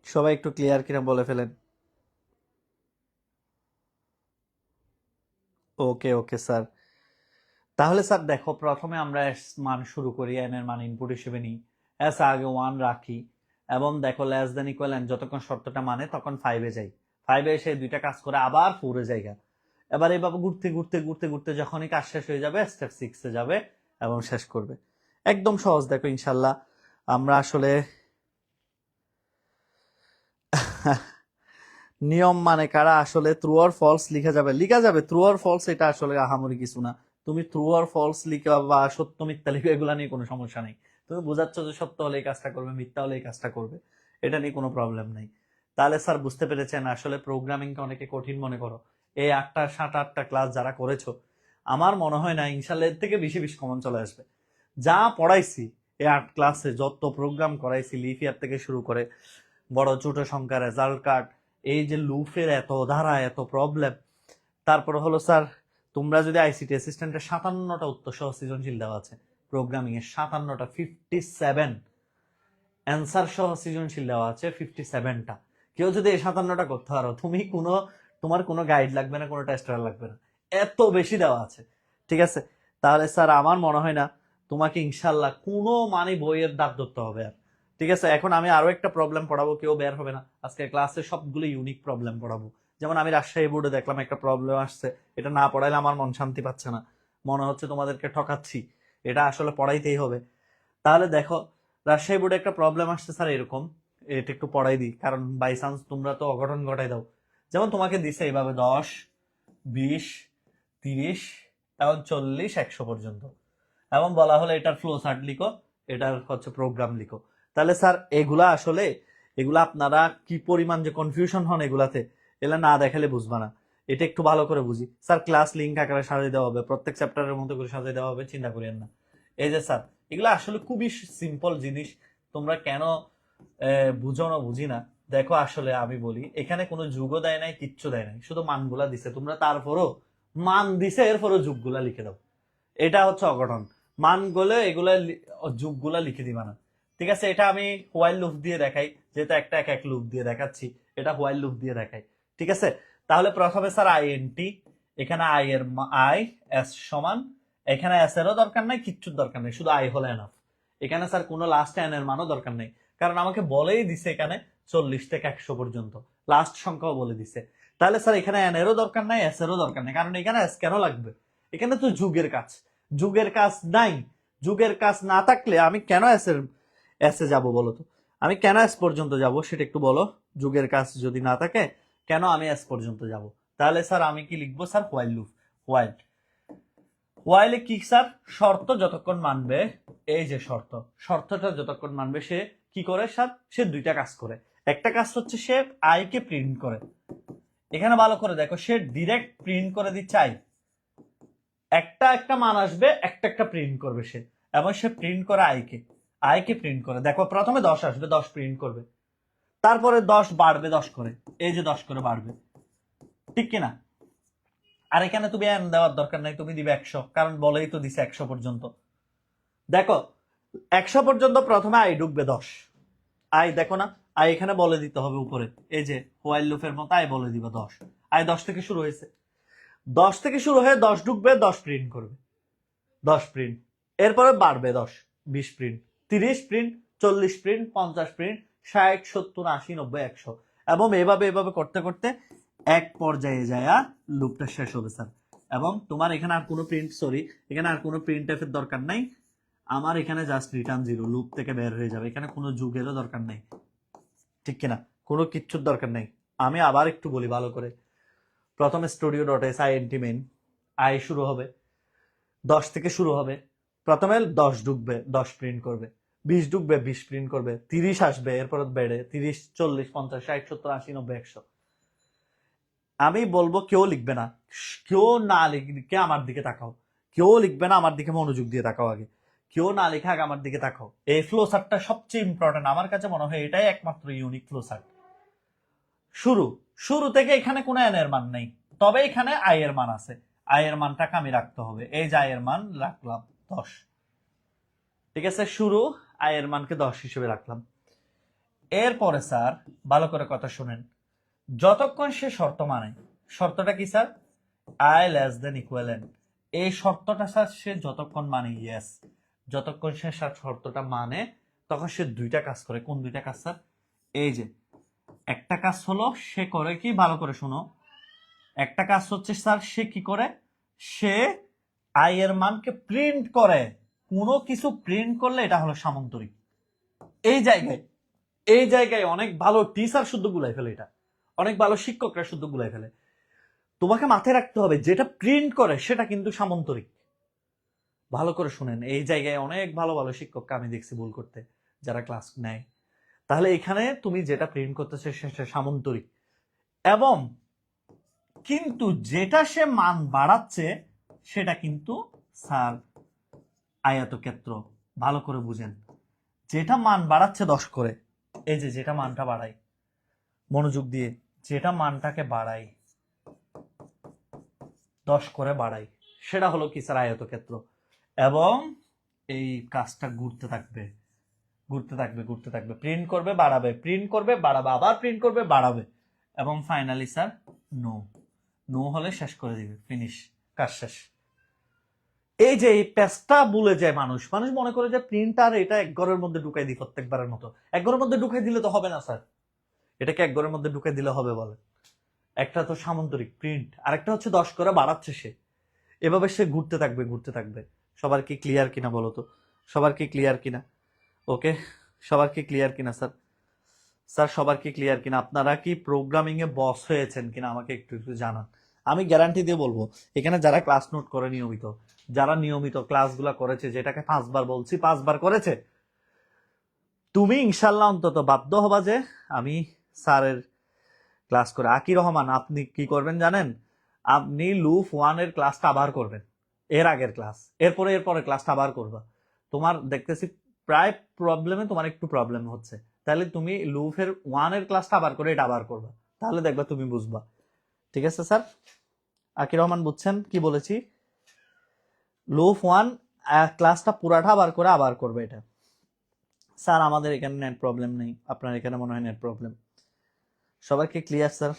সবাই একটু ক্লিয়ার কিনা বলে ফেলেন। ওকে ওকে স্যার। তাহলে স্যার দেখো, প্রথমে আমরা s মান শুরু করি, n এর মান ইনপুট হিসেবে নিই, s আগে 1 রাখি, এবং দেখো লেস দেন ইকুয়াল n, যতক্ষণ শর্তটা মানে তখন 5-এ যাই, 5-এ এসে দুইটা কাজ করে আবার 4-এ যাইগা, এবার এইভাবে ঘুরতে যখনই কাজ শেষ হয়ে যাবে, স্টেপ 6-এ যাবে এবং শেষ করবে। একদম সহজ, দেখো ইনশাল্লাহ। আমরা আসলে নিয়ম মানে কারা, আসলে ট্রু অর ফলস লিখা যাবে ট্রু অর ফলস, এটা আসলে আহামরি কিছু না। তুমি ট্রু অর ফলস লিখা বা সত্য মিথ্যা লিখা, এগুলা নিয়ে কোনো সমস্যা নেই। তুমি বোঝাচ্ছ যে সত্য হলে এই কাজটা করবে, মিথ্যা হলে এই কাজটা করবে, এটা নিয়ে কোনো প্রবলেম নেই। তাহলে স্যার বুঝতে পেরেছেন, আসলে প্রোগ্রামিংকে অনেকে কঠিন মনে করো, এই 7-8টা ক্লাস যারা করেছো, আমার মনে হয় না ইনশাল্লাহ এর থেকে বেশি কমন চলে আসবে। যা পড়াইছি এই 8 ক্লাসে, যত প্রোগ্রাম করাইছি, লিফ ইয়ার থেকে শুরু করে বড় ছোট সংখ্যা, রেজাল্ট কার্ড, এই যে লুপের এত ধারা, এত প্রবলেম, তারপরে হলো স্যার তোমরা যদি আইসিটি অ্যাসিস্ট্যান্টের 57টা উত্তর সহ সৃজনশীল দেওয়া আছে, প্রোগ্রামিং এর 57টা 57 অ্যান্সার সহ সৃজনশীল দেওয়া আছে 57টা, কেউ যদি এই 57টা করতে পারো, তোমার কোনো গাইড লাগবে না, কোনো টেস্টার লাগবে না, এত বেশি দেওয়া আছে। ঠিক আছে, তাহলে স্যার আমার মনে হয় না তোমাকে ইনশাল্লাহ কোনো বইয়ের দাগ ধরতে হবে আর। ঠিক আছে, এখন আমি আরো একটা প্রবলেম পড়াবো, কেউ বের হবে না আজকে ক্লাসে, সবগুলো ইউনিক প্রবলেম পড়াবো। যেমন আমি রাজশাহী বোর্ডে দেখলাম একটা প্রবলেম আসছে, এটা না পড়াইলে আমার মন শান্তি পাচ্ছে না, মনে হচ্ছে তোমাদেরকে ঠকাচ্ছি, এটা আসলে পড়াইতেই হবে। তাহলে দেখো, রাজশাহী বোর্ডে একটা প্রবলেম আসছে স্যার এরকম, এটা একটু পড়াই দিই, কারণ বাই চান্স তোমরা তো অঘটন ঘটাই দাও। যেমন তোমাকে দিছে এইভাবে 10, 20, 30 এবং 40, 100 পর্যন্ত, এবং বলা হলো এটার ফ্লো চার্ট লিখো, এটার হচ্ছে প্রোগ্রাম লিখো। তাহলে স্যার এগুলা আপনারা কি পরিমাণ যে কনফিউশন হন এগুলাতে, এগুলা না দেখালে বুঝবা না। এটা একটু ভালো করে বুঝি স্যার, ক্লাস লিঙ্ক আকারে সাজিয়ে দেওয়া হবে, প্রত্যেক চ্যাপ্টারের মতো করে সাজিয়ে দেওয়া হবে, চিন্তা করিয়েন না। এই যে স্যার, এগুলো আসলে খুবই সিম্পল জিনিস, তোমরা কেন বুঝো না বুঝি না। দেখো আসলে আমি বলি, এখানে কোনো যুগও দেয় নাই, কিচ্ছু দেয় নাই, শুধু মানগুলা দিছে, তোমরা তারপরও মান দিছে এরপরও যুগগুলা লিখে দাও, এটা হচ্ছে অঘটন। মান গলে এগুলা যুগগুলা লিখে দিবা না। ঠিক আছে, এটা আমি হোয়াইল লুপ দিয়ে দেখাই, যেহেতু একটা এক এক লুপ দিয়ে দেখাচ্ছি, এটা হোয়াইল লুপ দিয়ে দেখাই। ঠিক আছে, তাহলে প্রথমে স্যার আইএনটি, এখানে আই এস সমান, এখানে এস এরও দরকার নাই, কিচ্ছুর দরকার নেই, শুধু আই হলে এনাফ। এখানে স্যার কোনো লাস্ট এন এর মানও দরকার নেই, কারণ আমাকে বলেই দিছে এখানে 40 থেকে 100 পর্যন্ত লাস্ট সংখ্যাও বলে দিছে। তাহলে স্যার এখানে এন এরও দরকার নাই, এস এরও দরকার নেই, কারণ এখানে এস কেন লাগবে, এখানে তো যুগের কাজ নাই। যুগের কাজ না থাকলে আমি কেন এসে যাব বলো তো, আমি কেন এস পর্যন্ত যাব সেটা একটু বলো। যুগের কাজ যদি না থাকে কেন আমি এস পর্যন্ত যাব? তাহলে স্যার আমি কি লিখবো স্যার, হোয়াইল লুপ। হোয়াইলে কি স্যার, শর্ত যতক্ষণ মানবে, এই যে শর্তটা যতক্ষণ মানবে, সে কি করে স্যার, সে দুইটা কাজ করে। একটা কাজ হচ্ছে সে আই কে প্রিন্ট করে, এখানে ভালো করে দেখো, সে ডিরেক্ট প্রিন্ট করে দিচ্ছে আই, একটা মান আসবে, একটা প্রিন্ট করবে সে, এবং সে প্রিন্ট করে আইকে প্রিন্ট করে। দেখো প্রথমে 10 আসবে, 10 প্রিন্ট করবে, তারপরে 10 বাড়বে 10 করে, এই যে 10 করে বাড়বে, ঠিক কিনা? আর এখানে তুমি এন দেওয়ার দরকার নাই, তুমি দিবে 100, কারণ বলেই তো দিছে 100 পর্যন্ত। দেখো 100 পর্যন্ত প্রথমে আই ঢুকবে 10, আই দেখো না, আই এখানে বলে দিতে হবে উপরে, এই যে হোয়াইল লুপের মতো আই বলে দিবে 10, আই 10 থেকে শুরু হয়েছে, 10 থেকে শুরু হয়ে 10 ঢুকবে, 10 প্রিন্ট করবে, 10 প্রিন্ট, এরপরে বাড়বে 10, 20 প্রিন্ট, 30 প্রিন্ট, 40 প্রিন্ট, 50 প্রিন্ট, 60, 70, 80, 90, 100, এবং এভাবে করতে করতে এক পর্যায়ে যায় লুপটা শেষ হবে স্যার। এবং তোমার এখানে আর কোনো এখানে আর কোনো প্রিন্ট এফ এর দরকার নাই, আমার এখানে জাস্ট রিটার্ন 0, লুপ থেকে বের হয়ে যাবে, এখানে কোনো যুগেরও দরকার নাই, ঠিক কিনা? কোনো কিচ্ছুর দরকার নেই। আমি আবার একটু বলি ভালো করে, প্রথমে studio dot S int main, I শুরু হবে, 10 থেকে শুরু হবে, প্রথমে 10 ঢুকবে, 10 প্রিন্ট করবে, 20 ঢুকবে, 20 প্রিন্ট করবে, 30 আসবে, এরপর বেড়ে 30, 40, 50, 60, 70, 80, 90, 100। আমি বলবো কেউ লিখবে না, কেউ না লিখে আমার দিকে তাকাও, কেউ লিখবে না, আমার দিকে মনোযোগ দিয়ে তাকাও আগে, কেউ না লেখা আগে আমার দিকে তাকাও। এই ফ্লো চার্টটা সবচেয়ে ইম্পর্টেন্ট, আমার কাছে মনে হয় এটাই একমাত্র ইউনিক ফ্লো চার্ট। শুরু থেকে এখানে কোনো এন এর মান নেই, তবে এখানে আই এর মান আছে, আই এর মানটাকে আমি রাখতে হবে, এই যে আই এর মান রাখলাম 10, ঠিক আছে, শুরু আই এর মানকে 10 হিসেবে রাখলাম। এরপরে স্যার ভালো করে কথা শুনেন, যতক্ষণ সে শর্ত মানে, শর্তটা কি sir, I less than equal N, এই শর্তটা স্যার সে যতক্ষণ মানে, ইয়েস, যতক্ষণ সে শর্তটা মানে, তখন সে দুইটা কাজ করে। কোন দুইটা কাজ স্যার? এই যে একটা কাজ হলো সে করে কি, ভালো করে শোনো, একটা কাজ হচ্ছে স্যার সে কি করে, সে আই এর মানকে প্রিন্ট করে, কোনো কিছু প্রিন্ট করলে এটা হলো সামান্তরিক। এই জায়গায় অনেক ভালো টিচার শুদ্ধ গুলাই ফেলে, এটা অনেক ভালো শিক্ষকরা শুদ্ধ গুলাই ফেলে। তোমাকে মাথায় রাখতে হবে যেটা প্রিন্ট করে সেটা কিন্তু সামান্তরিক। ভালো করে শুনেন, এই জায়গায় অনেক ভালো ভালো শিক্ষককে আমি দেখছি ভুল করতে, যারা ক্লাস নেয়। তাহলে এখানে তুমি যেটা প্রিন্ট করতেছে সেটা সামান্তরিক, এবং কিন্তু যেটা সে মান বাড়াচ্ছে সেটা কিন্তু স্যার আয়তক্ষেত্র। ভালো করে বুঝেন, যেটা মান বাড়াচ্ছে 10 করে, এই যে যেটা মানটা বাড়াই, মনোযোগ দিয়ে যেটা মানটাকে বাড়াই, 10 করে বাড়াই, সেটা হলো কি স্যার আয়তক্ষেত্র, এবং এই কাজটা ঘুরতে থাকবে ঘুরতে থাকবে ঘুরতে থাকবে, প্রিন্ট করবে বাড়াবে, প্রিন্ট করবে বাড়াবে, আবার প্রিন্ট করবে বাড়াবে, এবং ফাইনালি স্যার নো, নো হলে শেষ করে দিবে, ফিনিশ, কাজ শেষ। এই যে এই পেজটা ভুলে যায় মানুষ, মানুষ মনে করে যে প্রিন্টার এটা এক ঘরের মধ্যে ঢুকাই দিই প্রত্যেকবারের মতো। এক ঘরের মধ্যে ঢুকাই দিলে তো হবে না স্যার, এটাকে এক ঘরের মধ্যে ঢুকাই দিলে হবে বলে? একটা তো সামন্তরিক প্রিন্ট, আরেকটা হচ্ছে 10 করে বাড়াচ্ছে সে, এভাবে সে ঘুরতে থাকবে ঘুরতে থাকবে। সবার কি ক্লিয়ার কিনা বলো তো? সবার কি ক্লিয়ার কিনা? ওকে, সবার কি ক্লিয়ার কিনা স্যার? স্যার সবার কি ক্লিয়ার কিনা? আপনারা কি প্রোগ্রামিং এ বস হয়েছেন কিনা আমাকে একটু একটু জানান। আমি গ্যারান্টি দিয়ে বলবো, এখানে যারা ক্লাস নোট করে নিয়মিত, যারা নিয়মিত ক্লাসগুলো করেছে, যেটাকে 5 বার বলছি 5 বার করেছে, তুমি ইনশাল্লাহ অন্তত বাধ্য হবা যে আমি স্যারের ক্লাস করে। আকি রহমান, আপনি কি করবেন জানেন? আপনি লুপ 1 এর ক্লাসটা আবার করবেন, এর আগের ক্লাস, এরপরে ক্লাসটা আবার করবা। তোমার দেখতেছি প্রায় প্রবলেমে তোমার একটু প্রবলেম হচ্ছে, তাহলে তুমি লুপের 1 এর ক্লাসটা আবার করে এটা আবার করবা, তাহলে দেখবা তুমি বুঝবা। ঠিক আছে স্যার? আকি রহমান বুঝছেন কি বলেছি? লুপ 1 ক্লাসটা পুরাটা আবার করে আবার করবে এটা। স্যার আমাদের এখানে নেট প্রবলেম নেই, আপনার এখানে মনে হয় নেট প্রবলেম। সবাই কি ক্লিয়ার স্যার?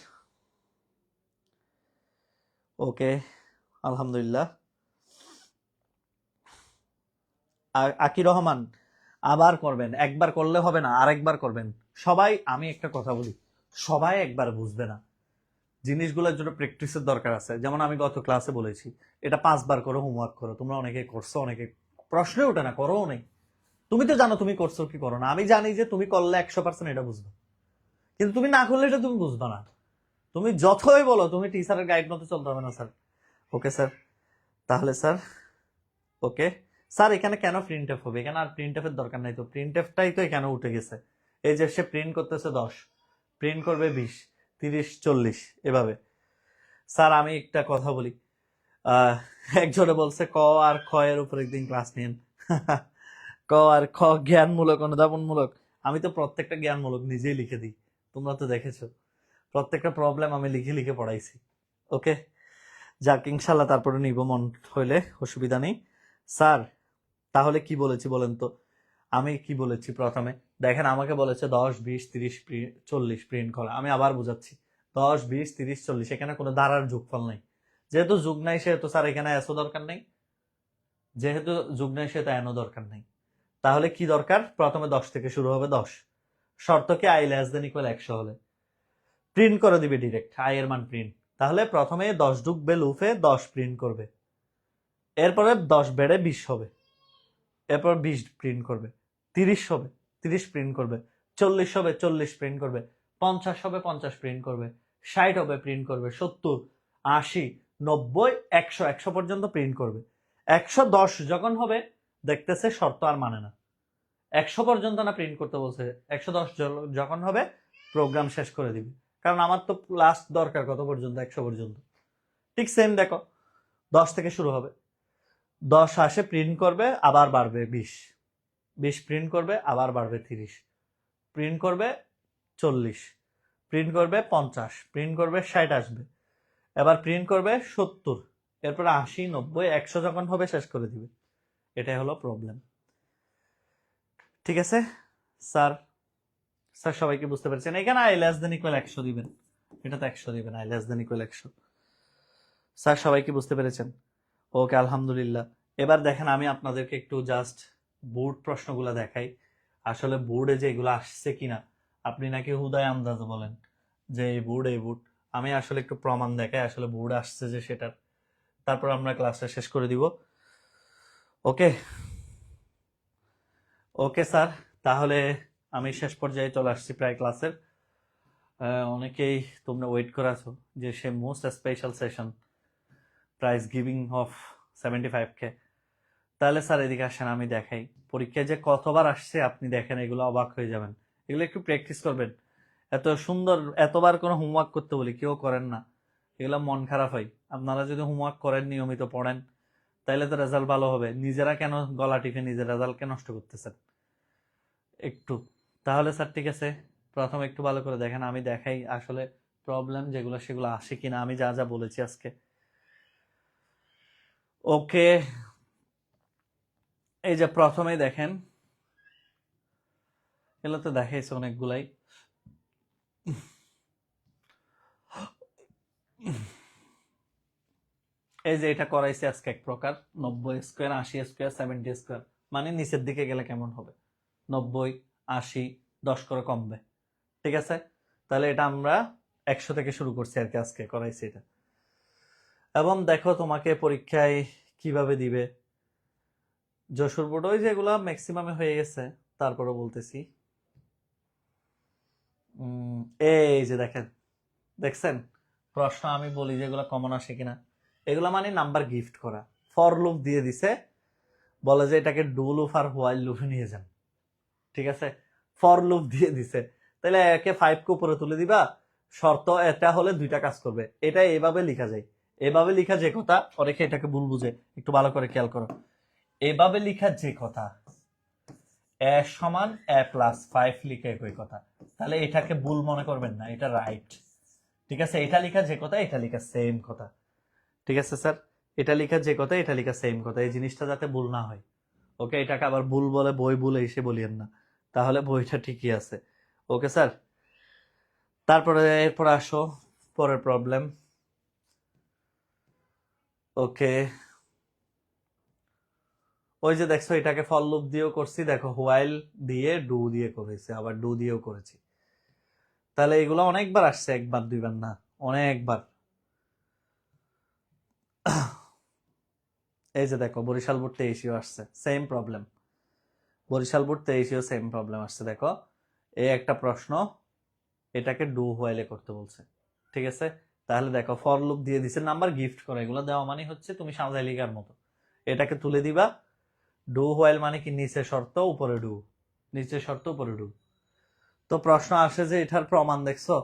ওকে, আলহামদুলিল্লাহ। আকি রহমান, আবার করবেন, একবার করলে হবে না, আরেকবার করবেন। সবাই, আমি একটা কথা বলি, সবাই একবার বুঝবে না, জিনিসগুলোর জন্য প্র্যাকটিসের দরকার আছে। যেমন আমি গত ক্লাসে বলেছি, এটা 5 বার করে হোমওয়ার্ক করো। তোমরা অনেকে করছো, অনেকে প্রশ্নে ওঠে না, করো নেই। তুমি তো জানো তুমি করছো কি করো না, আমি জানি যে তুমি করলে 100% এটা বুঝবে, কিন্তু তুমি না করলে এটা তুমি বুঝবা না। তুমি যতই বলো, তুমি টিচারের গাইড মতো চলতে হবে না স্যার। ওকে স্যার, তাহলে স্যার ওকে স্যার, এখানে কেন প্রিন্ট এফ হবে? এখানে আর প্রিন্ট এফের দরকার নাই তো, প্রিন্ট এফটাই তো এখানে উঠে গেছে। এই যে সে প্রিন্ট করতেছে 10, প্রিন্ট করবে 20, 30, 40 এভাবে। স্যার আমি একটা কথা বলি, আহ একজনে বলছে ক আর খ এর উপর একদিন ক্লাস নিন। ক আর খ জ্ঞানমূলক অনুধাবনমূলক, আমি তো প্রত্যেকটা জ্ঞানমূলক নিজেই লিখে দিই, তোমরা তো দেখেছো প্রত্যেকটা প্রবলেম আমি লিখে লিখে পড়াইছি। ওকে, যাক ইনশাল্লাহ তারপরে নিব মন হইলে, অসুবিধা নেই। স্যার তাহলে কি বলেছি বলেন তো? আমি কি বলেছি প্রথমে? দেখেন আমাকে বলেছে 10, 20, 30, 40 প্রিন্ট করা। আমি আবার বুঝাচ্ছি, 10, 20, 30, 40 এখানে কোনো ধারার যোগফল নাই। যেহেতু যুগ নাই সেহেতু স্যার এখানে এসও দরকার নেই, যেহেতু যুগ নাই সেহেতু এনও দরকার নেই। তাহলে কি দরকার? প্রথমে 10 থেকে শুরু হবে 10, শর্ত কি আই লেস দেন ইকুয়াল 100 হলে প্রিন্ট করে দিবে ডিরেক্ট আই এর মান প্রিন্ট। তাহলে প্রথমে 10 ঢুকবে লুপে, 10 প্রিন্ট করবে, এরপরে 10 বেড়ে 20 হবে, এরপর 20 প্রিন্ট করবে, 30 হবে 30 প্রিন্ট করবে, 40 হবে 40 প্রিন্ট করবে, 50 হবে 50 প্রিন্ট করবে, 60 হবে প্রিন্ট করবে, 70, 80, 90, 100, 100 পর্যন্ত প্রিন্ট করবে। 110 যখন হবে, দেখতেছে শর্ত আর মানে না, 100 পর্যন্ত না প্রিন্ট করতে বলছে, 110 যখন হবে প্রোগ্রাম শেষ করে দিবে, কারণ আমার তো লাস্ট দরকার কত পর্যন্ত? 100 পর্যন্ত। ঠিক সেম দেখো, 10 থেকে শুরু হবে, 10 আসে প্রিন্ট করবে, আবার বাড়বে 20, 20 প্রিন্ট করবে, আবার বাড়বে 30, প্রিন্ট করবে 40, প্রিন্ট করবে 50, প্রিন্ট করবে 60 আসবে, এবার প্রিন্ট করবে 70, এরপরে 80, 90, 100 যখন হবে শেষ করে দিবে। এটাই হলো প্রবলেম। ঠিক আছে স্যার? স্যার সবাইকে বুঝতে পেরেছেন? এখানে আই লেস দেন ইকুয়াল 100 দিবেন, এটা তো 100 দিবেন, I less than equal 100। Sir সবাইকে বুঝতে পেরেছেন? ওকে আলহামদুলিল্লাহ। এবার দেখেন আমি আপনাদেরকে একটু জাস্ট বোর্ড প্রশ্নগুলো দেখাই, আসলে বোর্ডে যে এগুলো আসছে কিনা। আপনি নাকি হুদায় আন্দাজ বলেন যে এই বোর্ড এই বোর্ড, আমি আসলে একটু প্রমাণ দেখাই আসলে বোর্ড আসছে যে সেটার, তারপর আমরা ক্লাসটা শেষ করে দিব। ওকে ওকে স্যার, তাহলে আমি শেষ পর্যায়ে চলে আসছি প্রায় ক্লাসের। অনেকেই তোমরা ওয়েট করে আছো যে সে most special session, prize giving of 75K। তাহলে স্যার এদিকে আসেন, আমি দেখাই পরীক্ষায় যে কতবার আসছে, আপনি দেখেন এগুলো অবাক হয়ে যাবেন। এগুলো একটু প্র্যাকটিস করবেন, এত সুন্দর এতবার কোনো হোমওয়ার্ক করতে বলি কেউ করেন না, এগুলো মন খারাপ হয়। আপনারা যদি হোমওয়ার্ক করেন, নিয়মিত পড়েন, তাইলে তো রেজাল্ট ভালো হবে। নিজেরা কেন গলা টিপে নিজের রেজাল্টকে নষ্ট করতেছেন একটু? তাহলে স্যার ঠিক আছে, প্রথমে একটু ভালো করে দেখেন, আমি দেখাই আসলে প্রবলেম যেগুলো সেগুলো আসে কিনা, আমি যা যা বলেছি আজকে। ওকে, এই যে প্রথমেই দেখেন, এগুলো তো দেখাইছে অনেকগুলাই। এই যে এটা করাইছে আজকে এক প্রকার 90 স্কোয়ার, 80 স্কোয়ার, 70 স্কোয়ার, মানে নিচের দিকে গেলে কেমন হবে, 90, 80, 10 করে কমবে। ঠিক আছে, তাহলে এটা আমরা 100 থেকে শুরু করছি আর কি, আজকে করাইছি এটা। এবং দেখো তোমাকে পরীক্ষায় কিভাবে দিবে, যশোর বোর্ড ওই যেগুলা ম্যাক্সিমামে হয়ে গেছে, তারপরে বলতেছি। এই যে দেখেন, দেখছেন প্রশ্ন আমি বলি যেগুলো কমন আসে কিনা, এগুলা মানে নাম্বার গিফট করা। ফর লুপ দিয়ে দিছে, বলে যে এটাকে ডু লুপ আর হোয়াইল লুপে নিয়ে যান। ঠিক আছে, ফর লুপ দিয়ে দিছে, তাহলে একে 5 কে উপরে তুলে দিবা, শর্ত এটা হলে দুইটা কাজ করবে। এটা এভাবে লেখা যায়, এভাবে লেখা যে কথা, অনেকে এটাকে ভুল বুঝে, একটু ভালো করে খেয়াল করো। এভাবে লেখা যে কথা, এ সমান এ প্লাস 5 লিখে একই কথা, তাহলে এটাকে ভুল মনে করবেন না, এটা রাইট। ঠিক আছে, এটা লেখা যে কথা, এটা লেখা সেম কথা। ঠিক আছে স্যার, এটা লেখা যে কথা, এটা লেখা সেম কথা, এই জিনিসটা যাতে ভুল না হয়। ওকে, এটাকে আবার ভুল বলে বই ভুলে এসে বলিয়েন না, তাহলে বইটা ঠিকই আছে। ওকে স্যার, তারপরে এরপর আসো পরের প্রবলেম। ওকে, ওই যে দেখছো এটাকে ফর লুপ দিয়েও করছি, দেখো হোয়াইল দিয়ে ডু দিয়ে করেছি, আবার ডু দিয়েও করেছি। তাহলে এগুলো অনেকবার আসছে, একবার দুইবার না, অনেকবার। এই যে দেখো বরিশাল বোর্ড 23 আসছে same problem, Barishal board 23 same problem আসছে। দেখো এই একটা প্রশ্ন, এটাকে ডু হোয়াইলে করতে বলছে। ঠিক আছে, তাহলে দেখো ফর লুপ দিয়ে দিছে, নাম্বার গিফট করে, এগুলো দেওয়া মানে হচ্ছে তুমি সাজাই লিগার মতো, এটাকে তুলে দিবা। ডু হোয়াইল মানে কি, নিচে শর্ত উপরে ডু, নিচে শর্ত উপরে ডু। তো প্রশ্ন আসে যে এটার প্রমাণ দেখছো,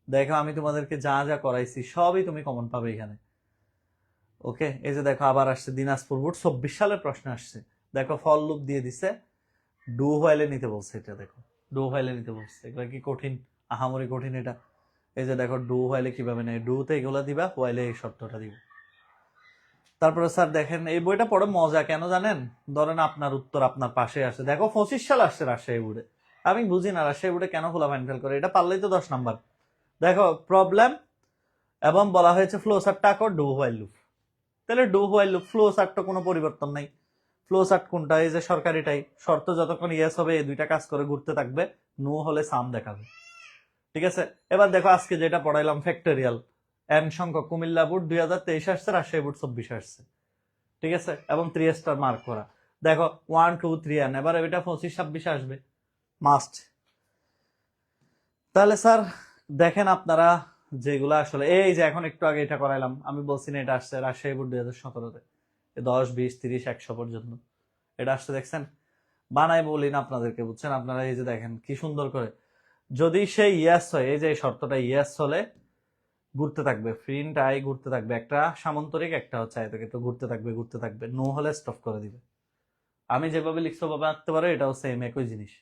দেখো আমি তোমাদেরকে যা যা করাইছি সবই তুমি কমন পাবে এখানে। ওকে, এই যে দেখো আবার আসছে দিনাজপুর বোর্ড 24 সালের প্রশ্ন আসছে, দেখো ফর লুপ দিয়ে দিছে, ডু হোয়াইলে নিতে বলছে। এটা দেখো ডু হোয়াইলে নিতে বলছে, এগুলো কি কঠিন, আহামরি কঠিন এটা? এই যে দেখো ডু হোয়াইলে কিভাবে নেয়, ডুতে এগুলো দিবা, হোয়াইলে এই শর্তটা দিবা। তারপরে স্যার দেখেন এই বইটা পড়ে মজা কেন জানেন, ধরেন আপনার উত্তর আপনার পাশে আসে, দেখো 25 সাল আসছে রাজশাহী বোর্ডে, আমি বুঝি না রাজশাহী বোর্ডে কেন খোলা ফাইন ফেল করে, এটা পারলেই তো 10 নাম্বার। দেখো প্রবলেম, এবং বলা হয়েছে ফ্লো চার্টটা আঁকো ডু হোয়াইল লুপ, তাহলে do while loop, flow chart তো কোনো পরিবর্তন নাই। ফ্লো চার্ট কোনটা, এই যে সরকারিটাই, শর্ত যতক্ষণ ইয়েস হবে এই দুইটা কাজ করে ঘুরতে থাকবে, নো হলে সাম দেখাবে। ঠিক আছে, এবার দেখো আজকে যেটা পড়াইলাম ফ্যাক্টরিয়াল, এন সংখ্যক, কুমিল্লা বোর্ড 2023 আসছে, রাজশাহী বোর্ড 24 আসছে। ঠিক আছে, এবং 3 স্টার মার্ক করা। দেখো 1 2 3 এন, এবার এটা 25 26 আসবে মাস্ট। তাহলে স্যার দেখেন আপনারা যেগুলো আসলে, এই যে এখন একটু আগে এটা করাইলাম, আমি বলছি না এটা আসছে রাজশাহী বোর্ড 2017-তে, 10 20 30 100 পর্যন্ত এটা আসছে, দেখছেন? বানাই বলি না আপনাদেরকে, বুঝছেন আপনারা? এই যে দেখেন কি সুন্দর করে, যদি সেই ইয়েস হয়, এই যে এই শর্তটা ইয়েস হলে ঘুরতে থাকবে, প্রিন্ট আই ঘুরতে থাকবে, একটা সামান্তরিক একটা হচ্ছে আয়তক্ষেত্র, ঘুরতে থাকবে ঘুরতে থাকবে, নো হলে স্টপ করে দিবে। আমি যেভাবে লিখছো ভাবে আঁকতে পারো, এটাও সেম একই জিনিস।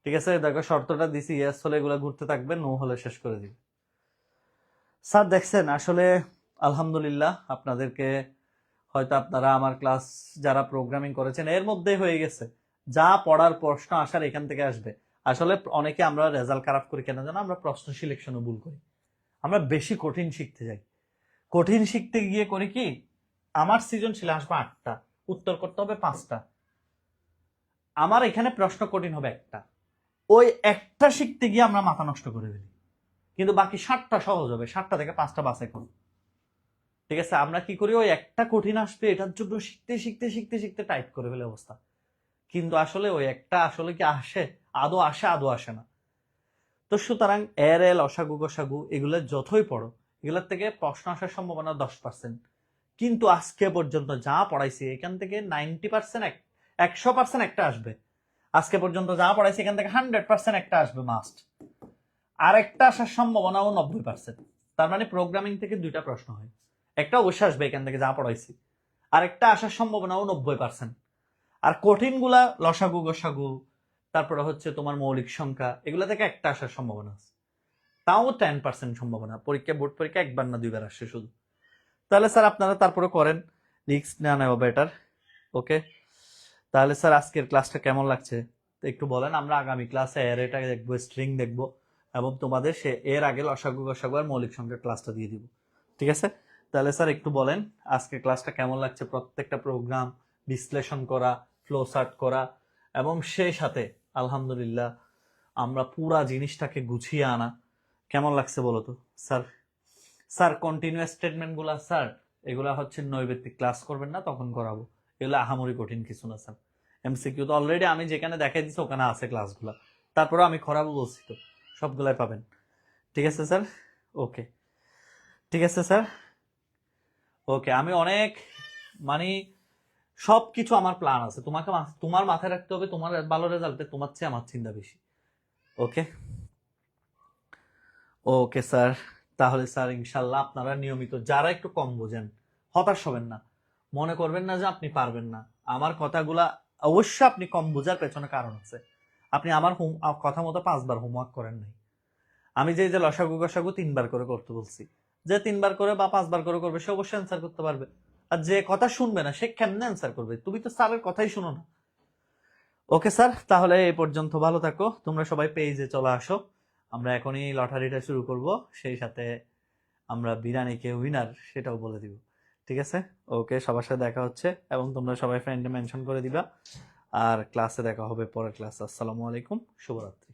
ঠিক আছে, দেখো শর্তটা দিছি, ইয়েস হলে এগুলো ঘুরতে থাকবে, নো হলে শেষ করে দিবে। স্যার দেখছেন আসলে আলহামদুলিল্লাহ, আপনাদেরকে হয়তো আপনারা আমার ক্লাস যারা প্রোগ্রামিং করেছেন এর মধ্যে হয়ে গেছে, যা পড়ার প্রশ্ন আসার এখান থেকে আসবে। আসলে অনেকে আমরা রেজাল্ট খারাপ করি কেন জানো, আমরা প্রশ্ন সিলেকশনও ভুল করি, আমরা বেশি কঠিন শিখতে যাই, কঠিন শিখতে গিয়ে করি কি, আমার সৃজনশীল আসবে 8টা, উত্তর করতে হবে 5টা, আমার এখানে প্রশ্ন কঠিন হবে একটা, ওই একটা শিখতে গিয়ে আমরা মাথা নষ্ট করে ফেলি, কিন্তু বাকি 7টা সহজ হবে, 7টা থেকে 5টা বাছাই করব। ঠিক আছে, আমরা কি করি, ওই একটা কঠিন আসবে এটার জন্য শিখতে শিখতে শিখতে শিখতে টাইপ করে ফেলে অবস্থা, কিন্তু আসলে ওই একটা আসলে কি আসে, আদৌ আসে আদৌ আসে না। তো সুতরাং এর এল অসাগু গসাগু এগুলো যতই পড়ো, এগুলোর থেকে প্রশ্ন আসার সম্ভাবনা 10%, কিন্তু আজকে পর্যন্ত যা পড়াইছি এখান থেকে 90%, 100% একটা আসবে। আজকে পর্যন্ত যা পড়াইছি এখান থেকে 100% একটা আসবে মাস্ট, আর একটা আসার সম্ভাবনাও 90%। তার মানে প্রোগ্রামিং থেকে 2টা প্রশ্ন হয়, একটা অবশ্যই আসবে এখান থেকে যা পড়াইছি, আর একটা আসার সম্ভাবনাও 90%। আর কঠিন গুলা লসাগু গসাগু, তারপরে হচ্ছে তোমার মৌলিক সংখ্যা, এগুলা থেকে একটা আসার সম্ভাবনা আছে, তাও 10% সম্ভাবনা, পরীক্ষা বোর্ড পরীক্ষা একবার না দুইবার আসছে শুধু। তাহলে স্যার আপনারা তারপরে করেন, রিস্ক না নেওয়া বেটার। ওকে, তাহলে স্যার আজকের ক্লাসটা কেমন লাগছে তো একটু বলেন। আমরা আগামী ক্লাসে এর এটা দেখবো, স্ট্রিং দেখবো, এবং তোমাদের সে এর আগে লসাগু গসাগু আর মৌলিক সংখ্যার ক্লাসটা দিয়ে দিব। ঠিক আছে, তাহলে স্যার একটু বলেন আজকের ক্লাসটা কেমন লাগছে, প্রত্যেকটা প্রোগ্রাম বিশ্লেষণ করা, ফ্লো চার্ট করা, এবং সেই সাথে আলহামদুলিল্লাহ আমরা পুরা জিনিসটাকে গুছিয়ে আনা, কেমন লাগছে বলো তো স্যার? স্যার কন্টিনিউয়াস স্টেটমেন্ট গুলা স্যার এগুলা হচ্ছে নৈবেত্তিক ক্লাস করবেন না তখন করাবো, এগুলো আহামরি কঠিন কিছু না স্যার। এমসিকিউ তো অলরেডি আমি যেখানে দেখাই দিচ্ছি ওখানে আছে ক্লাসগুলা, তারপরে আমি খরাবো বলছি তো, সবগুলাই পাবেন। ঠিক আছে স্যার, ওকে, ঠিক আছে স্যার, ওকে। আমি অনেক মানে সব কিছু আমার প্ল্যান আছে, তোমাকে তোমার মাথায় রাখতে হবে তোমার ভালো রেজাল্টে তোমার চেয়ে আমার চিন্তা বেশি। ওকে, ওকে স্যার, তাহলে স্যার ইনশাল্লাহ আপনারা নিয়মিত যারা একটু কম বোঝেন হতাশ হবেন না, মনে করবেন না যে আপনি পারবেন না। আমার কথাগুলা অবশ্যই আপনি কম বোঝার পেছনে কারণ আছে, আপনি আমার কথা মতো 5 বার হোমওয়ার্ক করেন নাই। আমি যে লসাগু গসাগু 3 বার করে করতে বলছি, যে 3 বার করে বা 5 বার করে করবে সে অবশ্যই অ্যান্সার করতে পারবে। আর যে কথা শুনবে না সে কেমনে অ্যান্সার করবে? তুমি তো স্যারের কথাই শুনো না। ওকে স্যার, তাহলে এই পর্যন্ত, ভালো থাকো তোমরা সবাই, পেজে চলে আসো, আমরা এখনই লটারিটা শুরু করব, সেই সাথে আমরা বিরিয়ানিকে উইনার সেটাও বলে দিব। ঠিক আছে, ওকে, সবার সাথে দেখা হচ্ছে, এবং তোমরা সবাই ফ্রেন্ডে মেনশন করে দিবা। আর ক্লাসে দেখা হবে পরের ক্লাসে। আসসালামু আলাইকুম, শুভরাত্রি।